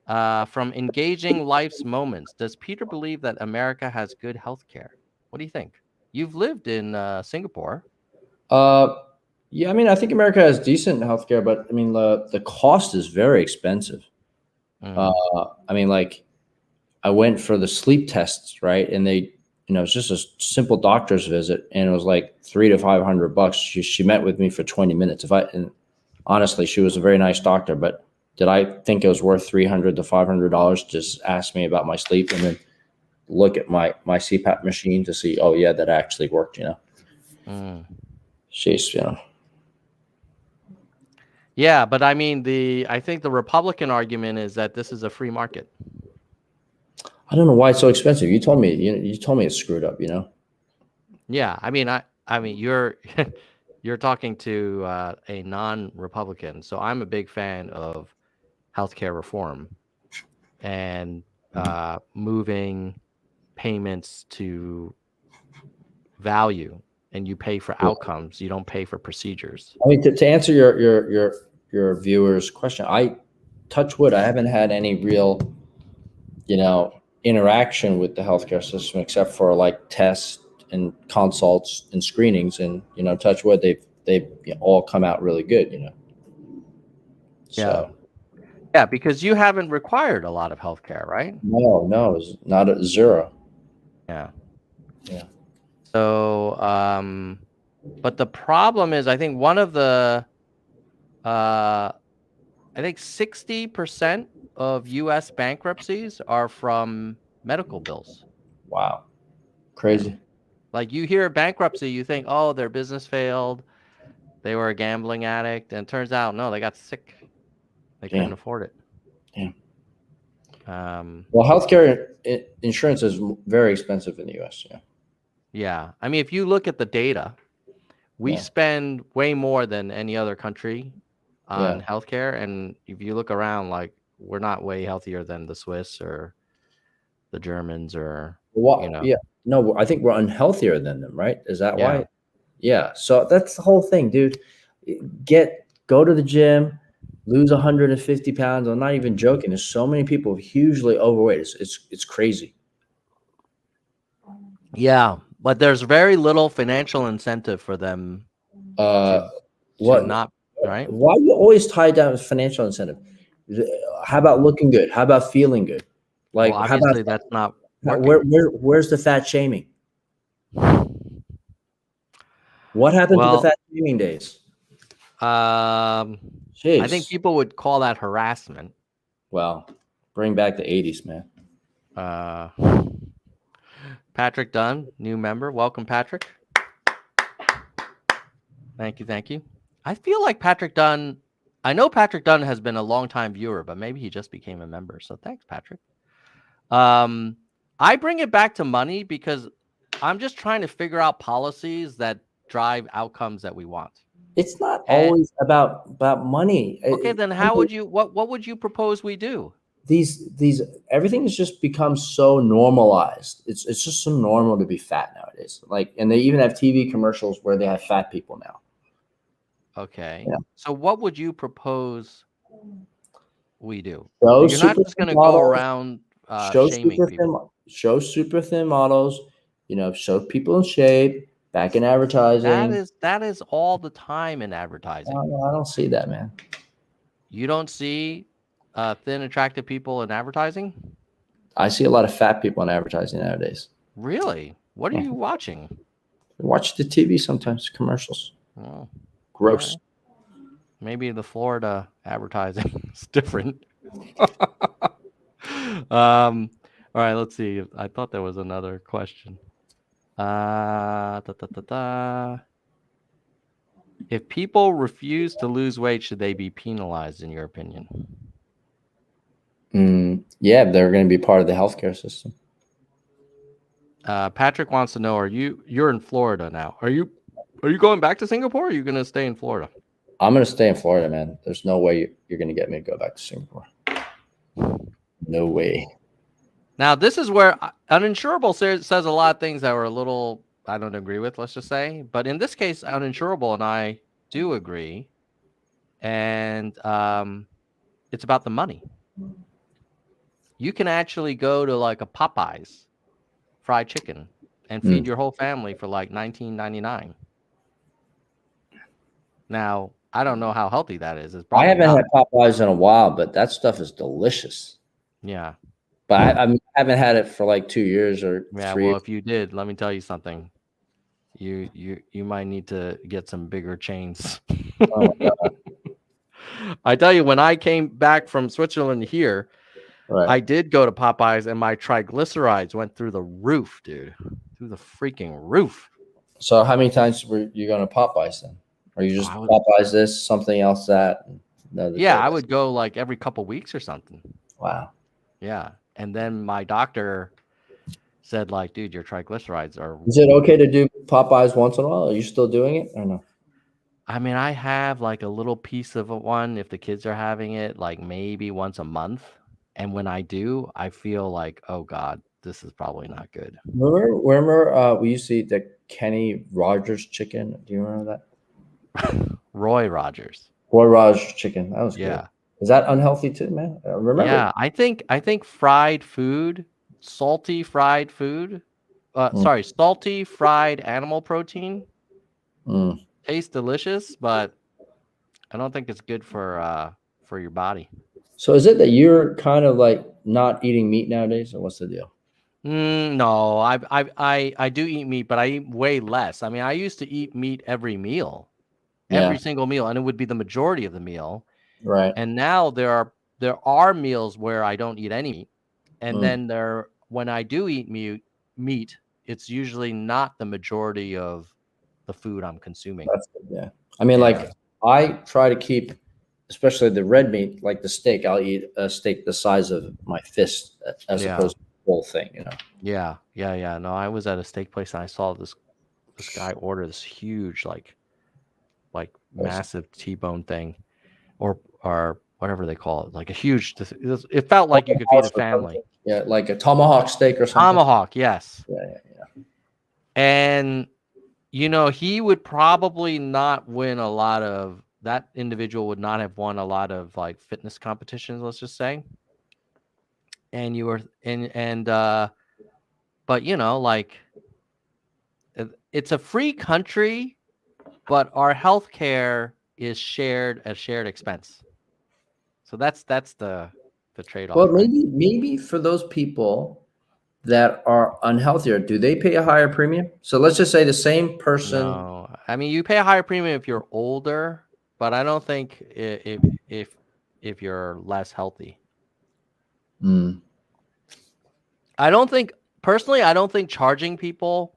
From Engaging Life's Moments, does Peter believe that America has good health care? What do you think? You've lived in Singapore. Yeah, I mean, I think America has decent healthcare, but I mean, the cost is very expensive. I mean, like, I went for the sleep tests, right? And they, it's just a simple doctor's visit, and it was like $300 to $500. She met with me for 20 minutes. And honestly, she was a very nice doctor, but did I think it was worth $300 to $500? Just ask me about my sleep and then look at my CPAP machine to see, oh yeah, that actually worked. She's, Yeah, but I mean, I think the Republican argument is that this is a free market. I don't know why it's so expensive. You told me, you told me it's screwed up, Yeah, I mean, you're you're talking to a non-Republican, so I'm a big fan of healthcare reform and moving payments to value, and you pay for outcomes. You don't pay for procedures. I mean, to answer your viewers' question, I touch wood, I haven't had any real, interaction with the healthcare system except for like tests and consults and screenings, and touch wood, they've all come out really good. So. Yeah, because you haven't required a lot of healthcare, right? No, it's not at zero. Yeah. So, but the problem is, I think one of the, I think 60% of U.S. bankruptcies are from medical bills. Wow, crazy. Like you hear bankruptcy, you think, oh, their business failed, they were a gambling addict, and it turns out, no, they got sick. They couldn't afford it. Yeah. Well, healthcare insurance is very expensive in the U.S. Yeah. I mean, if you look at the data, we spend way more than any other country on healthcare. And if you look around, like we're not way healthier than the Swiss or the Germans or What? You know? Yeah. No, I think we're unhealthier than them, right? Is that Yeah. why? Yeah. So that's the whole thing, dude. Go to the gym, lose 150 pounds. I'm not even joking. There's so many people hugely overweight. It's crazy. Yeah, but there's very little financial incentive for them to What? not, right? Why do you always tie it down to financial incentive? How about looking good? How about feeling good? Like, Well, how about obviously that's not working. where's the fat shaming? What happened to the Well, fat shaming days? I think Jeez. people would call that harassment. Well, bring back the 80s, man. Patrick Dunn, new member. Welcome, Patrick. Thank you. I feel like Patrick Dunn, I know Patrick Dunn has been a longtime viewer, but maybe he just became a member. So thanks, Patrick. I bring it back to money because I'm just trying to figure out policies that drive outcomes that we want. It's not always about money. Okay, then how would you what would you propose we do? These everything has just become so normalized. It's just so normal to be fat nowadays. Like, and they even have TV commercials where they have fat people now. Okay. Yeah. So what would you propose we do? Show You're not just going to go around shaming people. Show super thin models, show people in shape, back in advertising. That is all the time in advertising. I don't see that, man. You don't see thin, attractive people in advertising? I see a lot of fat people in advertising nowadays. Really? What are you watching? I watch the TV sometimes, commercials. Oh, gross. Right. Maybe the Florida advertising is different. All right, let's see. I thought there was another question. If people refuse to lose weight, should they be penalized, in your opinion? Yeah, they're going to be part of the healthcare system. Patrick wants to know: you're in Florida now? Are you going back to Singapore? Or are you going to stay in Florida? I'm going to stay in Florida, man. There's no way you're going to get me to go back to Singapore. No way. Now, this is where Uninsurable says a lot of things that were a little I don't agree with, let's just say. But in this case, Uninsurable and I do agree. And it's about the money. You can actually go to like a Popeyes fried chicken and feed your whole family for like $19.99. Now, I don't know how healthy that is. It's I haven't not. had Popeyes in a while, but that stuff is delicious. Yeah. But I haven't had it for like 2 years or 3 Yeah, years. well, if you did, let me tell you something. You might need to get some bigger chains. Oh my God. I tell you, when I came back from Switzerland here, Right. I did go to Popeyes and my triglycerides went through the roof, dude. Through the freaking roof. So how many times were you going to Popeyes then? Or you just Popeyes this, something else that? Yeah, I would go like every couple weeks or something. Wow. Yeah. And then my doctor said, like, dude, your triglycerides are... Is it okay to do Popeyes once in a while? Are you still doing it or no? I mean, I have like a little piece of one if the kids are having it, like maybe once a month. And when I do, I feel like, oh God, this is probably not good. Remember we used to eat the Kenny Rogers chicken? Do you remember that? Roy Rogers. Roy Rogers chicken. That was good. Is that unhealthy too, man? Remember? Yeah, I think fried food, salty fried food, salty fried animal protein tastes delicious, but I don't think it's good for your body. So is it that you're kind of like not eating meat nowadays, or what's the deal? No, I do eat meat, but I eat way less. I mean, I used to eat meat every meal, every single meal, and it would be the majority of the meal. Right. And now there are meals where I don't eat any meat, and then when I do eat meat, it's usually not the majority of the food I'm consuming. That's good, yeah. I mean, like I try to keep, especially the red meat, like the steak. I'll eat a steak the size of my fist as opposed to the whole thing, you know. Yeah. No, I was at a steak place and I saw this guy order this huge, like massive T-bone thing, or whatever they call it, like a huge. It felt like you could feed a family. Yeah, like a tomahawk steak or something. Tomahawk, yes. Yeah. And he would probably not win a lot of that individual would not have won a lot of like fitness competitions, let's just say. And you were but like it's a free country, but our healthcare is shared expense. So that's the trade-off. Well, right? maybe for those people that are unhealthier, do they pay a higher premium? So let's just say the same person. No, I mean you pay a higher premium if you're older, but I don't think if you're less healthy. I don't think charging people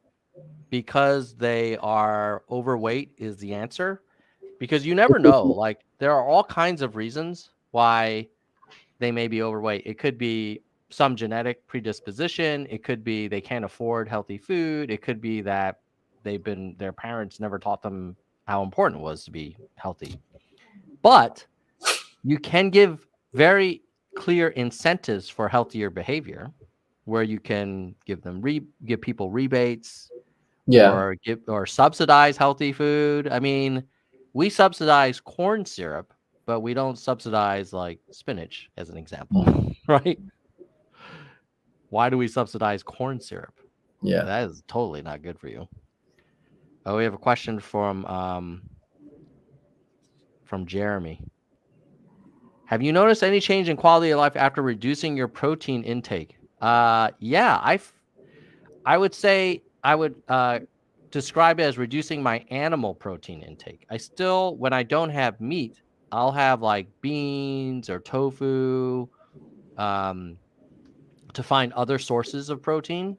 because they are overweight is the answer, because you never know. Like there are all kinds of reasons why they may be overweight. It could be some genetic predisposition. It could be they can't afford healthy food. It could be that their parents never taught them how important it was to be healthy. But you can give very clear incentives for healthier behavior, where you can give people rebates, or subsidize healthy food. I mean, we subsidize corn syrup, but we don't subsidize like spinach, as an example, right? Why do we subsidize corn syrup? Yeah, that is totally not good for you. Oh, we have a question from Jeremy. Have you noticed any change in quality of life after reducing your protein intake? Yeah, I would say I would describe it as reducing my animal protein intake. I still, when I don't have meat, I'll have like beans or tofu to find other sources of protein.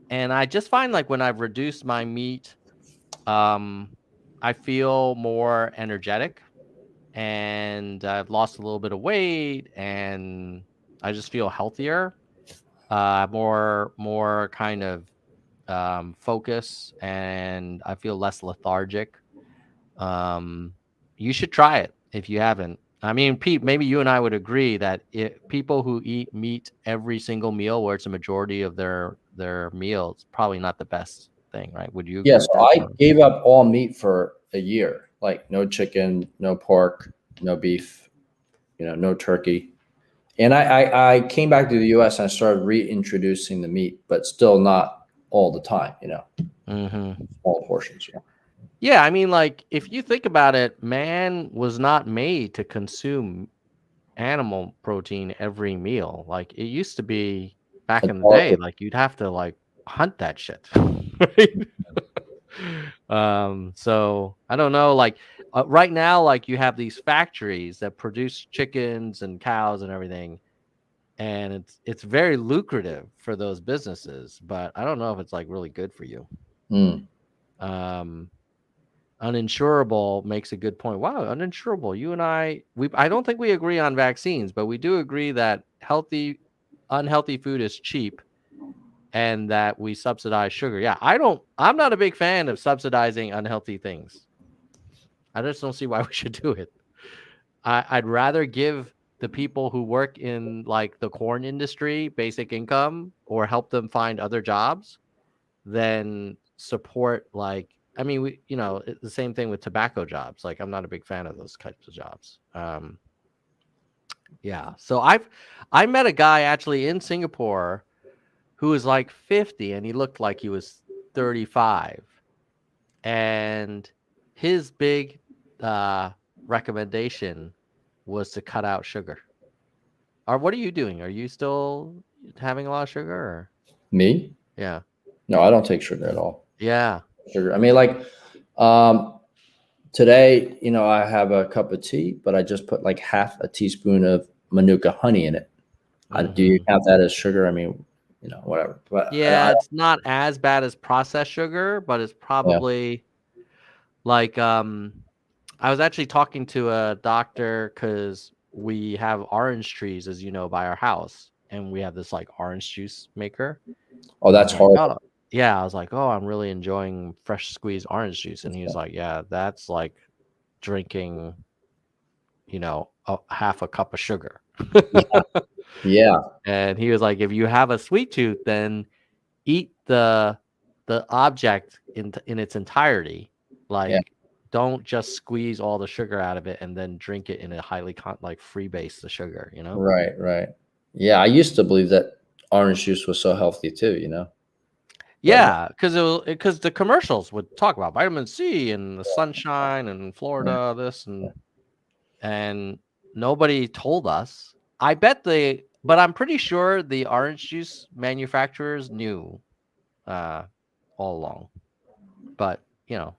And I just find like when I've reduced my meat, I feel more energetic, and I've lost a little bit of weight, and I just feel healthier, more kind of focus, and I feel less lethargic. You should try it if you haven't. I mean, Pete, maybe you and I would agree that people who eat meat every single meal, where it's a majority of their meal, it's probably not the best thing, right? Would you agree? Yes, I gave up all meat for a year, like no chicken, no pork, no beef, no turkey. And I came back to the US and I started reintroducing the meat, but still not all the time, small portions. Yeah, I mean, like, if you think about it, man was not made to consume animal protein every meal. Like, it used to be back in the day, like, you'd have to, like, hunt that shit. Right? So, I don't know, like, right now, like, you have these factories that produce chickens and cows and everything, and it's very lucrative for those businesses, but I don't know if it's, like, really good for you. Uninsurable makes a good point. Wow, uninsurable. You and I don't think we agree on vaccines, but we do agree that unhealthy food is cheap, and that we subsidize sugar. Yeah, I'm not a big fan of subsidizing unhealthy things. I just don't see why we should do it. I'd rather give the people who work in like the corn industry basic income, or help them find other jobs, than support like, I mean, the same thing with tobacco jobs. Like, I'm not a big fan of those types of jobs. Yeah. So I met a guy actually in Singapore who was like 50, and he looked like he was 35. And his big recommendation was to cut out sugar. What are you doing? Are you still having a lot of sugar? Or? Me? Yeah. No, I don't take sugar at all. Yeah. Sugar. I mean, like, today, I have a cup of tea, but I just put like half a teaspoon of Manuka honey in it. Do you count that as sugar? I mean, whatever. But yeah, it's not as bad as processed sugar, but it's probably like, I was actually talking to a doctor because we have orange trees, as you know, by our house, and we have this like orange juice maker. Oh, that's horrible. Yeah, I was like, oh, I'm really enjoying fresh squeezed orange juice. And he was like, yeah, that's like drinking, half a cup of sugar. Yeah. And he was like, if you have a sweet tooth, then eat the object in its entirety. Like, don't just squeeze all the sugar out of it and then drink it in a highly freebase the sugar, you know? Right, right. Yeah, I used to believe that orange juice was so healthy too, you know? Yeah, because the commercials would talk about vitamin C and the sunshine and Florida, this and nobody told us. But I'm pretty sure the orange juice manufacturers knew all along. But you know,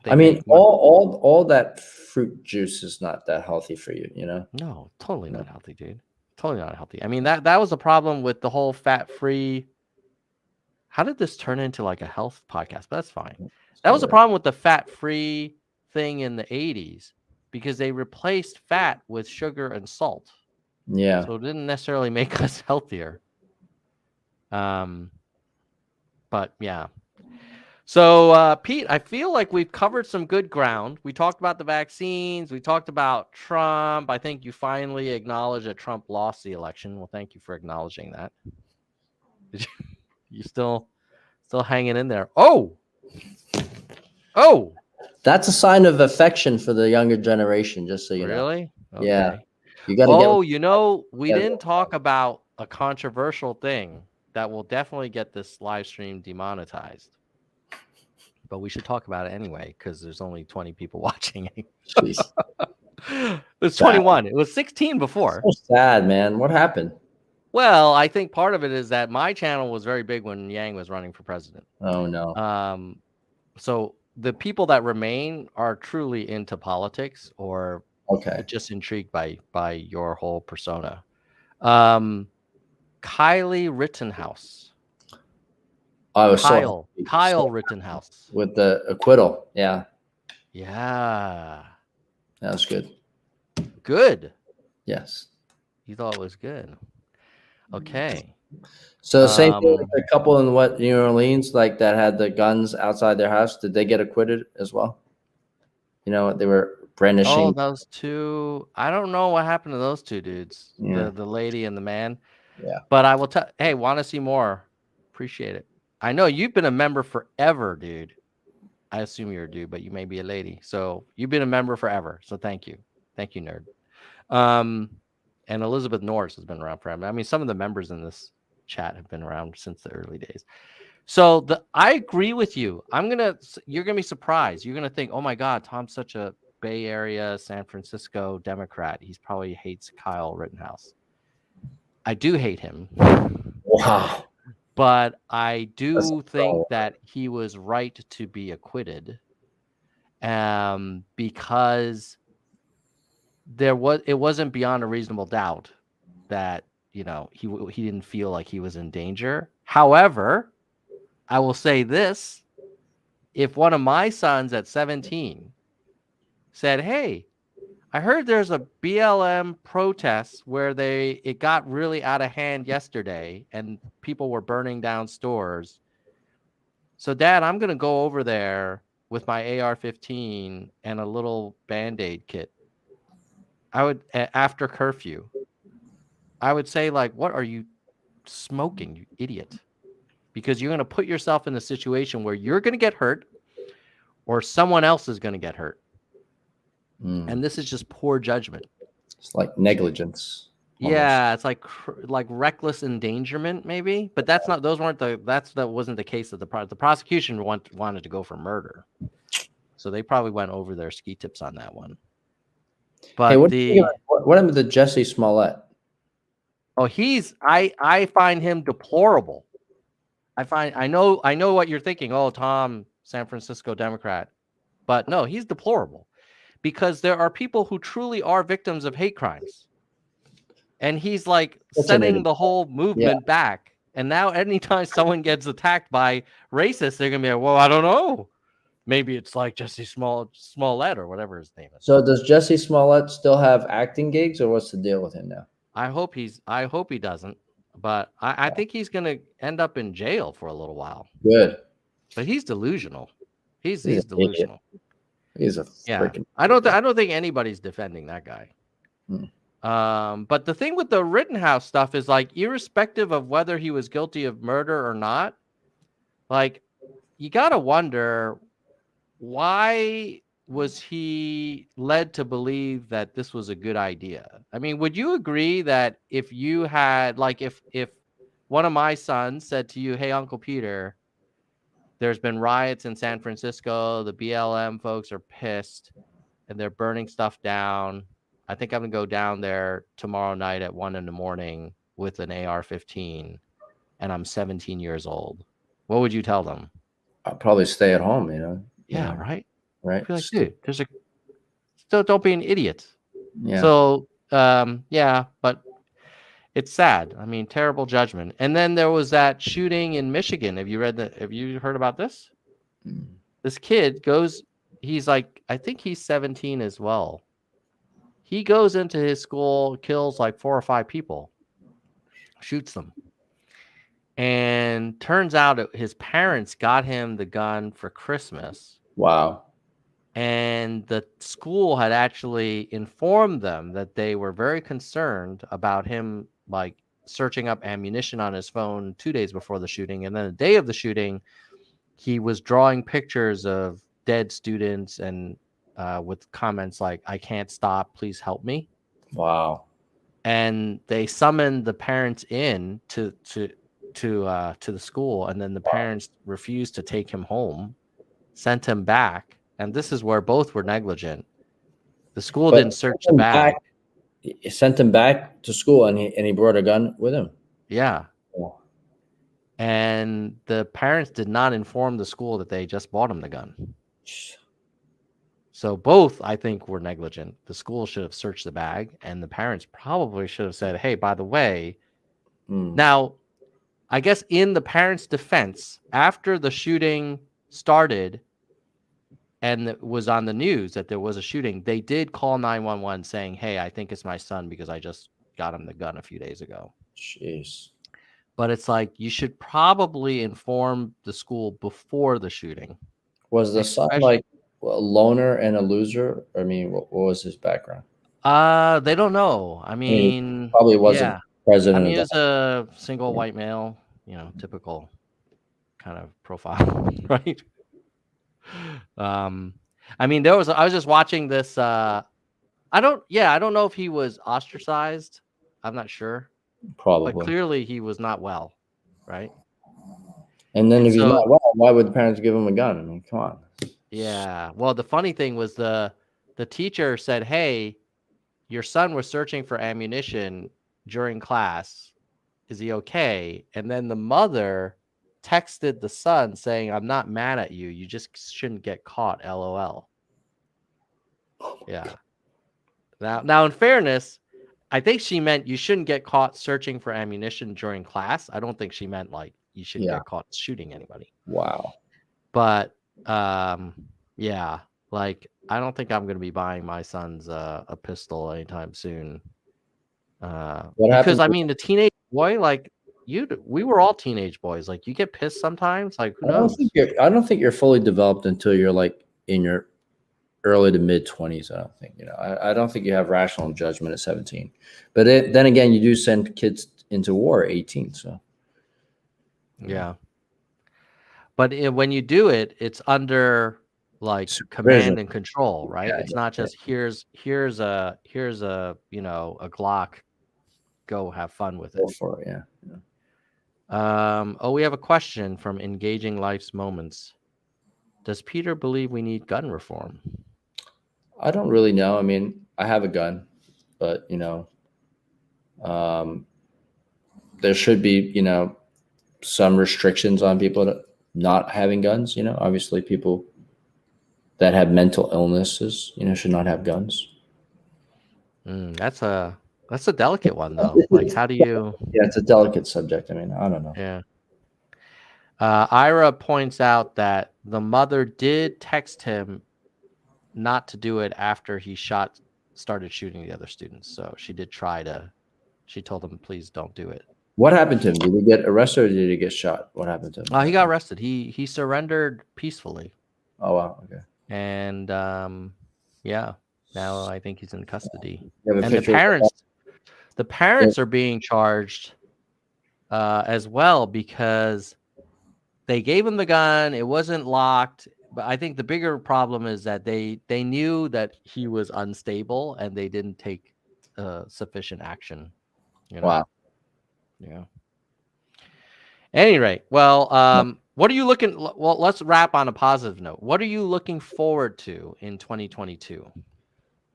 I mean, all that fruit juice is not that healthy for you, you know? No, totally not healthy, dude. Totally not healthy. I mean, that was the problem with the whole fat-free. How did this turn into like a health podcast? But that's fine. That was the problem with the fat-free thing in the 80s because they replaced fat with sugar and salt. Yeah. So it didn't necessarily make us healthier. But yeah. So, Pete, I feel like we've covered some good ground. We talked about the vaccines. We talked about Trump. I think you finally acknowledged that Trump lost the election. Well, thank you for acknowledging that. You still hanging in there. Oh, that's a sign of affection for the younger generation, just so you know. Really? Okay. Yeah. You got to we didn't talk about a controversial thing that will definitely get this live stream demonetized. But we should talk about it anyway because there's only 20 people watching. Jeez. It was 21. It was 16 before. So sad, man. What happened? Well, I think part of it is that my channel was very big when Yang was running for president. Oh no. So the people that remain are truly into politics or just intrigued by your whole persona. Kylie Rittenhouse. I was Kyle Rittenhouse with the acquittal. Yeah. Yeah. That was good. Good. Yes. You thought it was good. Okay. So same thing with the couple in New Orleans, like that had the guns outside their house. Did they get acquitted as well? You know, they were brandishing. Oh, those two. I don't know what happened to those two dudes. Yeah. The lady and the man. Yeah. But I will tell. Hey, want to see more? Appreciate it. I know you've been a member forever, dude. I assume you're a dude, but you may be a lady. So you've been a member forever. So thank you, nerd. And Elizabeth Norris has been around forever. I mean, some of the members in this chat have been around since the early days. So I agree with you. You're gonna be surprised. You're gonna think, oh my God, Tom's such a Bay Area, San Francisco Democrat. He probably hates Kyle Rittenhouse. I do hate him. Wow. But I do think that he was right to be acquitted, because it wasn't beyond a reasonable doubt that he didn't feel like he was in danger. However, I will say this: if one of my sons at 17 said, "Hey, I heard there's a BLM protest where it got really out of hand yesterday and people were burning down stores. So Dad, I'm going to go over there with my AR-15 and a little Band-Aid kit." I would, after curfew, I would say, like, what are you smoking, you idiot? Because you're going to put yourself in a situation where you're going to get hurt or someone else is going to get hurt. And this is just poor judgment. It's like negligence. Almost. Yeah, it's like reckless endangerment, maybe. But that wasn't the case of the prosecution wanted to go for murder, so they probably went over their ski tips on that one. But hey, what happened to Jesse Smollett? Oh, I find him deplorable. I know what you're thinking. Oh, Tom, San Francisco Democrat, but no, he's deplorable. Because there are people who truly are victims of hate crimes. And he's like setting the whole movement back. And now anytime someone gets attacked by racists, they're going to be like, well, I don't know. Maybe it's like Jesse Smollett or whatever his name is. So does Jesse Smollett still have acting gigs, or what's the deal with him now? I hope he doesn't. But I think he's going to end up in jail for a little while. Good. But he's delusional. He's delusional. He's a freaking. I don't think anybody's defending that guy. But the thing with the Rittenhouse stuff is like, irrespective of whether he was guilty of murder or not, like, you got to wonder, why was he led to believe that this was a good idea? I mean, would you agree that if you had, like, if one of my sons said to you, hey, Uncle Peter, there's been riots in San Francisco, the BLM folks are pissed and they're burning stuff down. I think I'm going to go down there tomorrow night at 1 a.m. with an AR-15, and I'm 17 years old. What would you tell them? I'll probably stay at home, Yeah, right? Right. I'd be like, dude, still don't be an idiot. Yeah. So, yeah, but it's sad. I mean, terrible judgment. And then there was that shooting in Michigan. Have you heard about this? This kid he's like, I think he's 17 as well. He goes into his school, kills like 4 or 5 people, shoots them. And turns out his parents got him the gun for Christmas. Wow. And the school had actually informed them that they were very concerned about him, like, searching up ammunition on his phone 2 days before the shooting. And then the day of the shooting, he was drawing pictures of dead students and with comments like, I can't stop, please help me. Wow. And they summoned the parents in to the school, and then the parents refused to take him home, sent him back. And this is where both were negligent. The school didn't search the bag. He sent him back to school, and he brought a gun with him. Yeah. Oh. And the parents did not inform the school that they just bought him the gun. So both, I think, were negligent. The school should have searched the bag, and the parents probably should have said, hey, by the way, Now, I guess in the parents' defense, after the shooting started and it was on the news that there was a shooting, they did call 911 saying, hey, I think it's my son because I just got him the gun a few days ago. Jeez. But it's like, you should probably inform the school before the shooting. Was the son like a loner and a loser? I mean, what was his background? They don't know. I mean, he probably wasn't president. I mean, he was a single white male, typical kind of profile, right? I mean, I was just watching this. I don't know if he was ostracized. I'm not sure. Probably. But clearly he was not well, right? And then if he's not well, why would the parents give him a gun? I mean, come on. Yeah. Well, the funny thing was the teacher said, hey, your son was searching for ammunition during class. Is he okay? And then the mother texted the son saying, I'm not mad at you. You just shouldn't get caught, LOL. Yeah. Now, in fairness, I think she meant you shouldn't get caught searching for ammunition during class. I don't think she meant like you shouldn't get caught shooting anybody. Wow. But yeah, like I don't think I'm going to be buying my son's a pistol anytime soon. Because I mean, the teenage boy, like we were all teenage boys. Like you get pissed sometimes. Like who knows? I don't think you're fully developed until you're like in your early to mid 20s. I don't think, I don't think you have rational judgment at 17. But then again, you do send kids into war at 18. So yeah. But when you do it, it's under like command and control, right? It's not just here's a a Glock, go have fun with it. Go for it, yeah. We have a question from Engaging Life's Moments. Does Peter believe we need gun reform? I don't really know. I mean, I have a gun, but there should be some restrictions on people not having guns. Obviously people that have mental illnesses should not have guns. That's a delicate one though. Like how do you it's a delicate subject. I mean, I don't know. Yeah. Ira points out that the mother did text him not to do it after he started shooting the other students. So she did she told him, please don't do it. What happened to him? Did he get arrested or did he get shot? What happened to him? He got arrested. He surrendered peacefully. Oh, wow. Okay. And now I think he's in custody. You have a and the picture parents, The parents are being charged as well because they gave him the gun. It wasn't locked. But I think the bigger problem is that they knew that he was unstable and they didn't take sufficient action. You know? Wow. Yeah. Any rate, well, what are you looking? Well, let's wrap on a positive note. What are you looking forward to in 2022?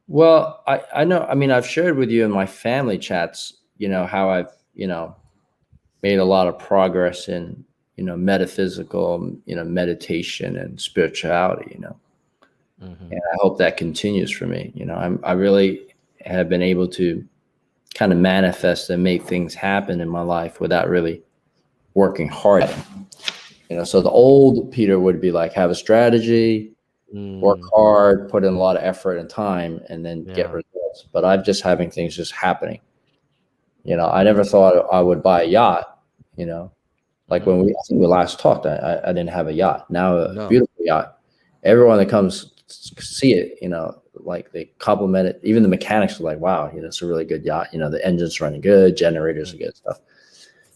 Well, I know. I mean, I've shared with you in my family chats, how I've, made a lot of progress in, metaphysical, meditation and spirituality, Mm-hmm. and I hope that continues for me. I really have been able to kind of manifest and make things happen in my life without really working hard. So the old Peter would be like, have a strategy, work hard, put in a lot of effort and time, and then get results. But I'm just having things just happening. I never thought I would buy a yacht, like when I think we last talked, I didn't have a yacht. Now a beautiful yacht. Everyone that comes see it, like they compliment it. Even the mechanics are like, wow, it's a really good yacht. The engine's running good, generators are good stuff.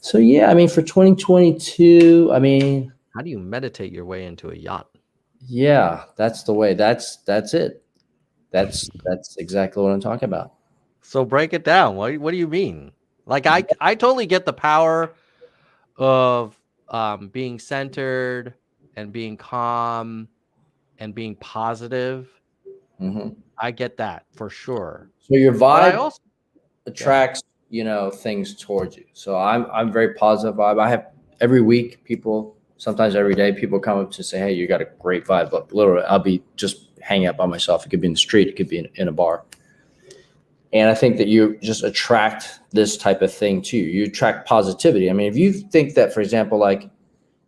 So yeah, I mean, for 2022, I mean, how do you meditate your way into a yacht? Yeah, that's the way. That's it. That's exactly what I'm talking about. So break it down. What do you mean? Like I totally get the power of being centered and being calm and being positive. Mm-hmm. I get that for sure. So your vibe also attracts, things towards you. So I'm very positive vibe. I have every week people, sometimes every day, people come up to say, hey, you got a great vibe. But literally, I'll be just hanging out by myself. It could be in the street. It could be in a bar. And I think that you just attract this type of thing too. You attract positivity. I mean, if you think that, for example, like,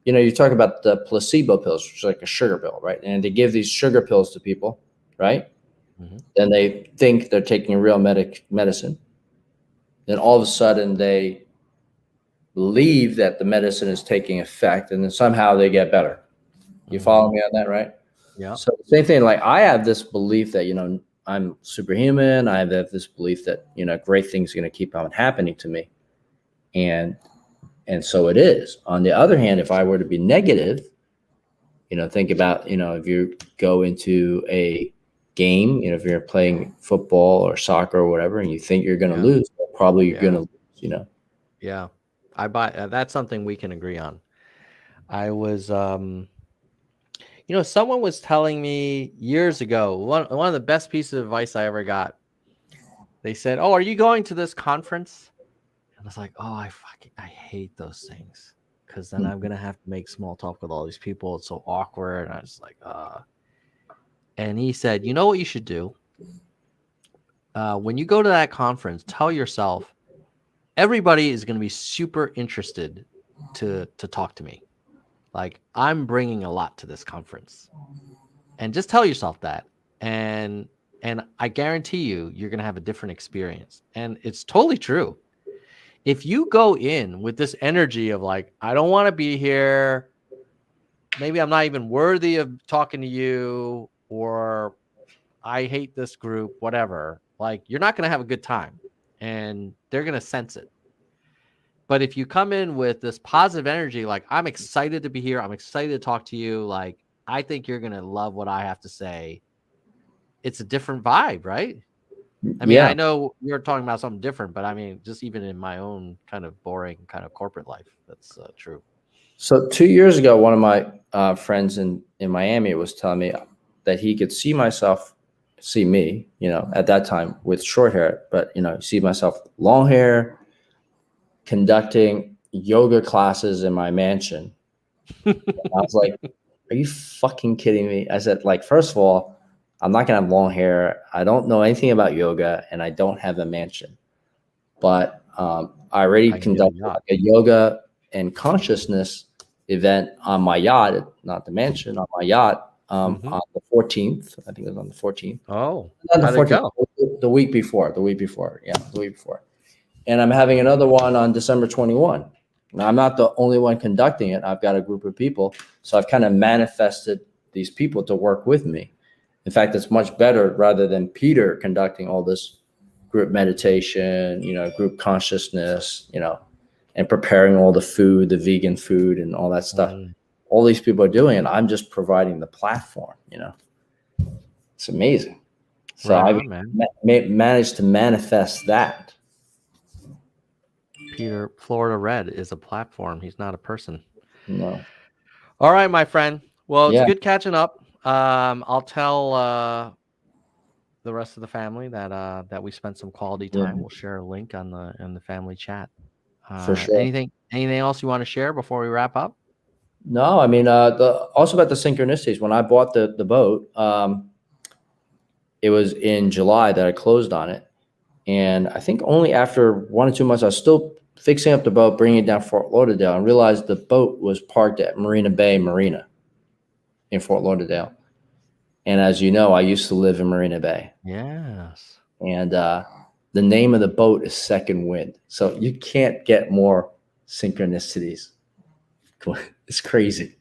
you talk about the placebo pills, which is like a sugar pill, right? And they give these sugar pills to people, right? Mm-hmm. Then they think they're taking real medicine. Then all of a sudden they believe that the medicine is taking effect, and then somehow they get better. You follow me on that, right? Yeah. So same thing, like I have this belief that, I'm superhuman. I have this belief that, great things are going to keep on happening to me. And so it is. On the other hand, if I were to be negative, think about, if you go into a game, if you're playing football or soccer or whatever, and you think you're going to lose, probably you're going to lose, Yeah. I buy that's something we can agree on. I was, someone was telling me years ago, one of the best pieces of advice I ever got. They said, "Oh, are you going to this conference?" And I was like, "Oh, I hate those things because then I'm gonna have to make small talk with all these people. It's so awkward." And I was like, And he said, "You know what you should do? When you go to that conference, tell yourself everybody is going to be super interested to talk to me. Like I'm bringing a lot to this conference, and just tell yourself that. And I guarantee you're going to have a different experience. And it's totally true. If you go in with this energy of like, I don't want to be here, maybe I'm not even worthy of talking to you, or I hate this group, whatever, like you're not going to have a good time, and they're going to sense it. But if you come in with this positive energy, like I'm excited to be here, I'm excited to talk to you, like I think you're going to love what I have to say. It's a different vibe, right? I mean, I know you're talking about something different, but I mean, just even in my own kind of boring kind of corporate life, that's true. So 2 years ago, one of my friends in Miami was telling me that he could see me, at that time with short hair, but, see myself long hair, conducting yoga classes in my mansion. I was like, are you fucking kidding me? I said, like, first of all, I'm not going to have long hair. I don't know anything about yoga, and I don't have a mansion. But I already conducted a yoga and consciousness event on my yacht, not the mansion, on my yacht on the 14th. I think it was on the 14th. Oh, not the 14th, the week before. Yeah, the week before. And I'm having another one on December 21. Now, I'm not the only one conducting it. I've got a group of people. So I've kind of manifested these people to work with me. In fact, it's much better rather than Peter conducting all this group meditation, group consciousness, and preparing all the food, the vegan food and all that stuff. All these people are doing it. I'm just providing the platform, It's amazing. So I managed to manifest that. Peter, Florida Red is a platform. He's not a person. No. All right, my friend. Well, it's good catching up. I'll tell the rest of the family that we spent some quality time. We'll share a link in the family chat. For sure. Anything else you want to share before we wrap up? No, I mean, also about the synchronicities. When I bought the boat, it was in July that I closed on it. And I think only after 1 or 2 months, I was still fixing up the boat, bringing it down Fort Lauderdale, and realized the boat was parked at Marina Bay Marina in Fort Lauderdale. And as you know, I used to live in Marina Bay. Yes. And the name of the boat is Second Wind. So you can't get more synchronicities. It's crazy.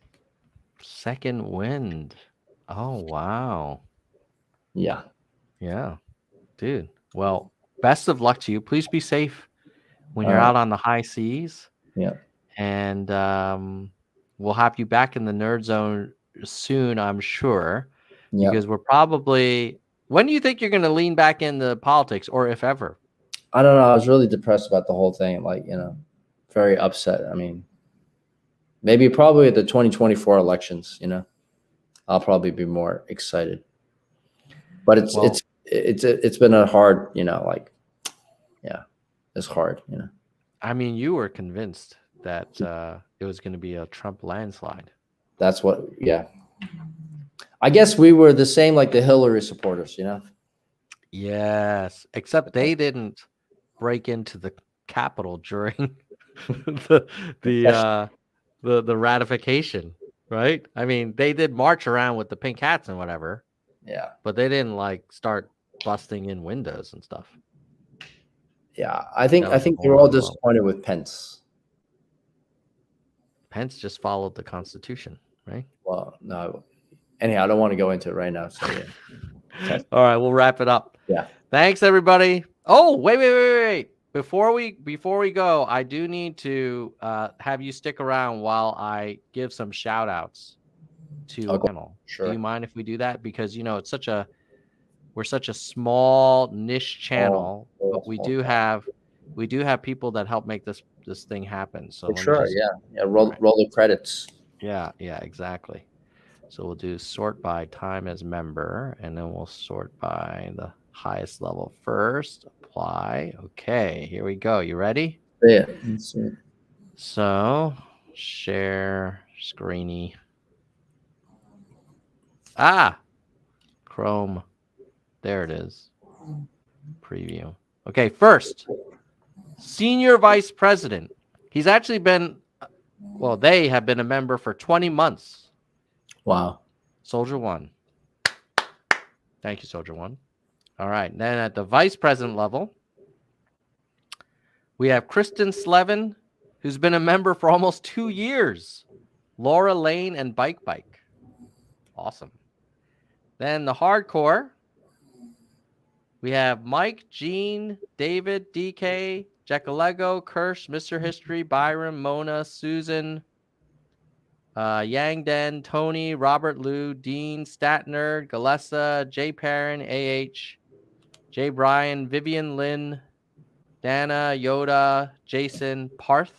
Second Wind. Oh, wow. Yeah. Yeah. Dude. Well, best of luck to you. Please be safe when you're out on the high seas. Yeah. And we'll have you back in the Nerd Zone soon, I'm sure. Yeah. Because we're probably... When do you think you're going to lean back into politics, or if ever? I don't know. I was really depressed about the whole thing. Very upset. I mean, maybe probably at the 2024 elections, I'll probably be more excited. But it's been a hard, it's hard, I mean, you were convinced that it was going to be a Trump landslide. That's what, I guess we were the same like the Hillary supporters, Yes, except they didn't break into the Capitol during the ratification, right? I mean, they did march around with the pink hats and whatever. Yeah. But they didn't start busting in windows and stuff. Yeah, I think they're all disappointed with Pence. Pence just followed the Constitution, right? Well, no. Anyhow, I don't want to go into it right now. So yeah. All right, we'll wrap it up. Yeah. Thanks, everybody. Oh, wait. Before we go, I do need to have you stick around while I give some shout outs to the panel. Sure. Do you mind if we do that? Because we're such a small niche channel, but we do have people that help make this thing happen. So sure, roll the credits. Yeah, exactly. So we'll do sort by time as member, and then we'll sort by the highest level first. Apply. Okay, here we go. You ready? Yeah. Let's see. So share screeny. Chrome. There it is. Preview. Okay, first, Senior Vice President. He's actually been, they have been a member for 20 months. Wow. Soldier 1. Thank you, Soldier 1. All right, then at the Vice President level, we have Kristen Slevin, who's been a member for almost 2 years. Laura Lane and Bike. Awesome. Then the hardcore, we have Mike, Gene, David, DK, Jackalego, Kirsch, Mr. History, Byron, Mona, Susan, Yang Den, Tony, Robert Liu, Dean, Stat Nerd, Galessa, Jay Perrin, AH, Jay Bryan, Vivian Lynn, Dana, Yoda, Jason, Parth.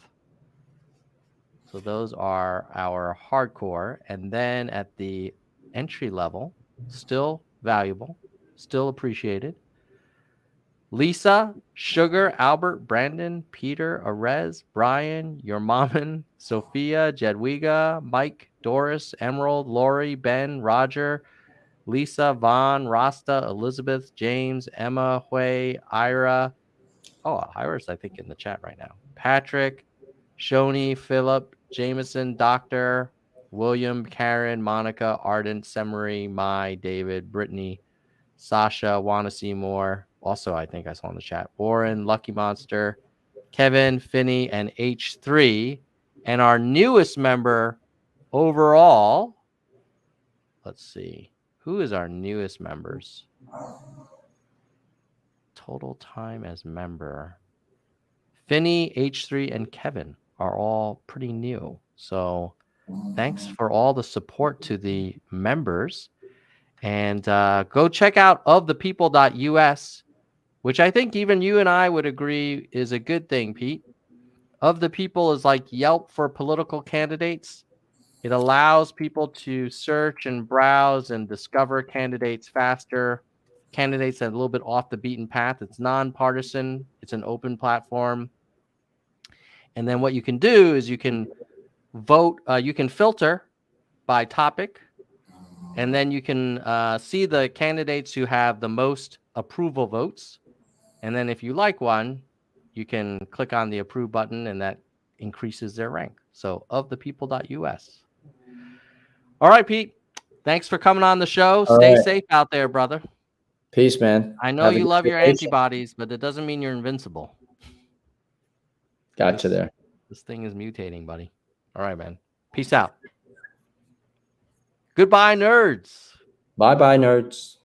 So those are our hardcore. And then at the entry level, still valuable, still appreciated, Lisa, Sugar, Albert, Brandon, Peter, Arez, Brian, Your Maman, Sophia, Jedwiga, Mike, Doris, Emerald, Lori, Ben, Roger, Lisa, Vaughn, Rasta, Elizabeth, James, Emma, Hui, Ira. Oh, Ira's, I think, in the chat right now. Patrick, Shoni, Philip, Jameson, Doctor, William, Karen, Monica, Ardent, Semery, Mai, David, Brittany, Sasha, Wanna See More. Also, I think I saw in the chat. Warren, Lucky Monster, Kevin, Finney, and H3. And our newest member overall, let's see. Who is our newest members? total time as member. Finney, H3, and Kevin are all pretty new. So thanks for all the support to the members. And go check out ofthepeople.us, which I think even you and I would agree is a good thing, Pete. Of the People is like Yelp for political candidates. It allows people to search and browse and discover candidates faster, candidates that are a little bit off the beaten path. It's nonpartisan. It's an open platform. And then what you can do is you can vote. You can filter by topic. And then you can see the candidates who have the most approval votes. And then if you like one, you can click on the approve button and that increases their rank. So ofthepeople.us. All right, Pete. Thanks for coming on the show. Stay safe out there, brother. Peace, man. I know you love your antibodies, but it doesn't mean you're invincible. Gotcha there. This thing is mutating, buddy. All right, man. Peace out. Goodbye, nerds. Bye-bye, nerds.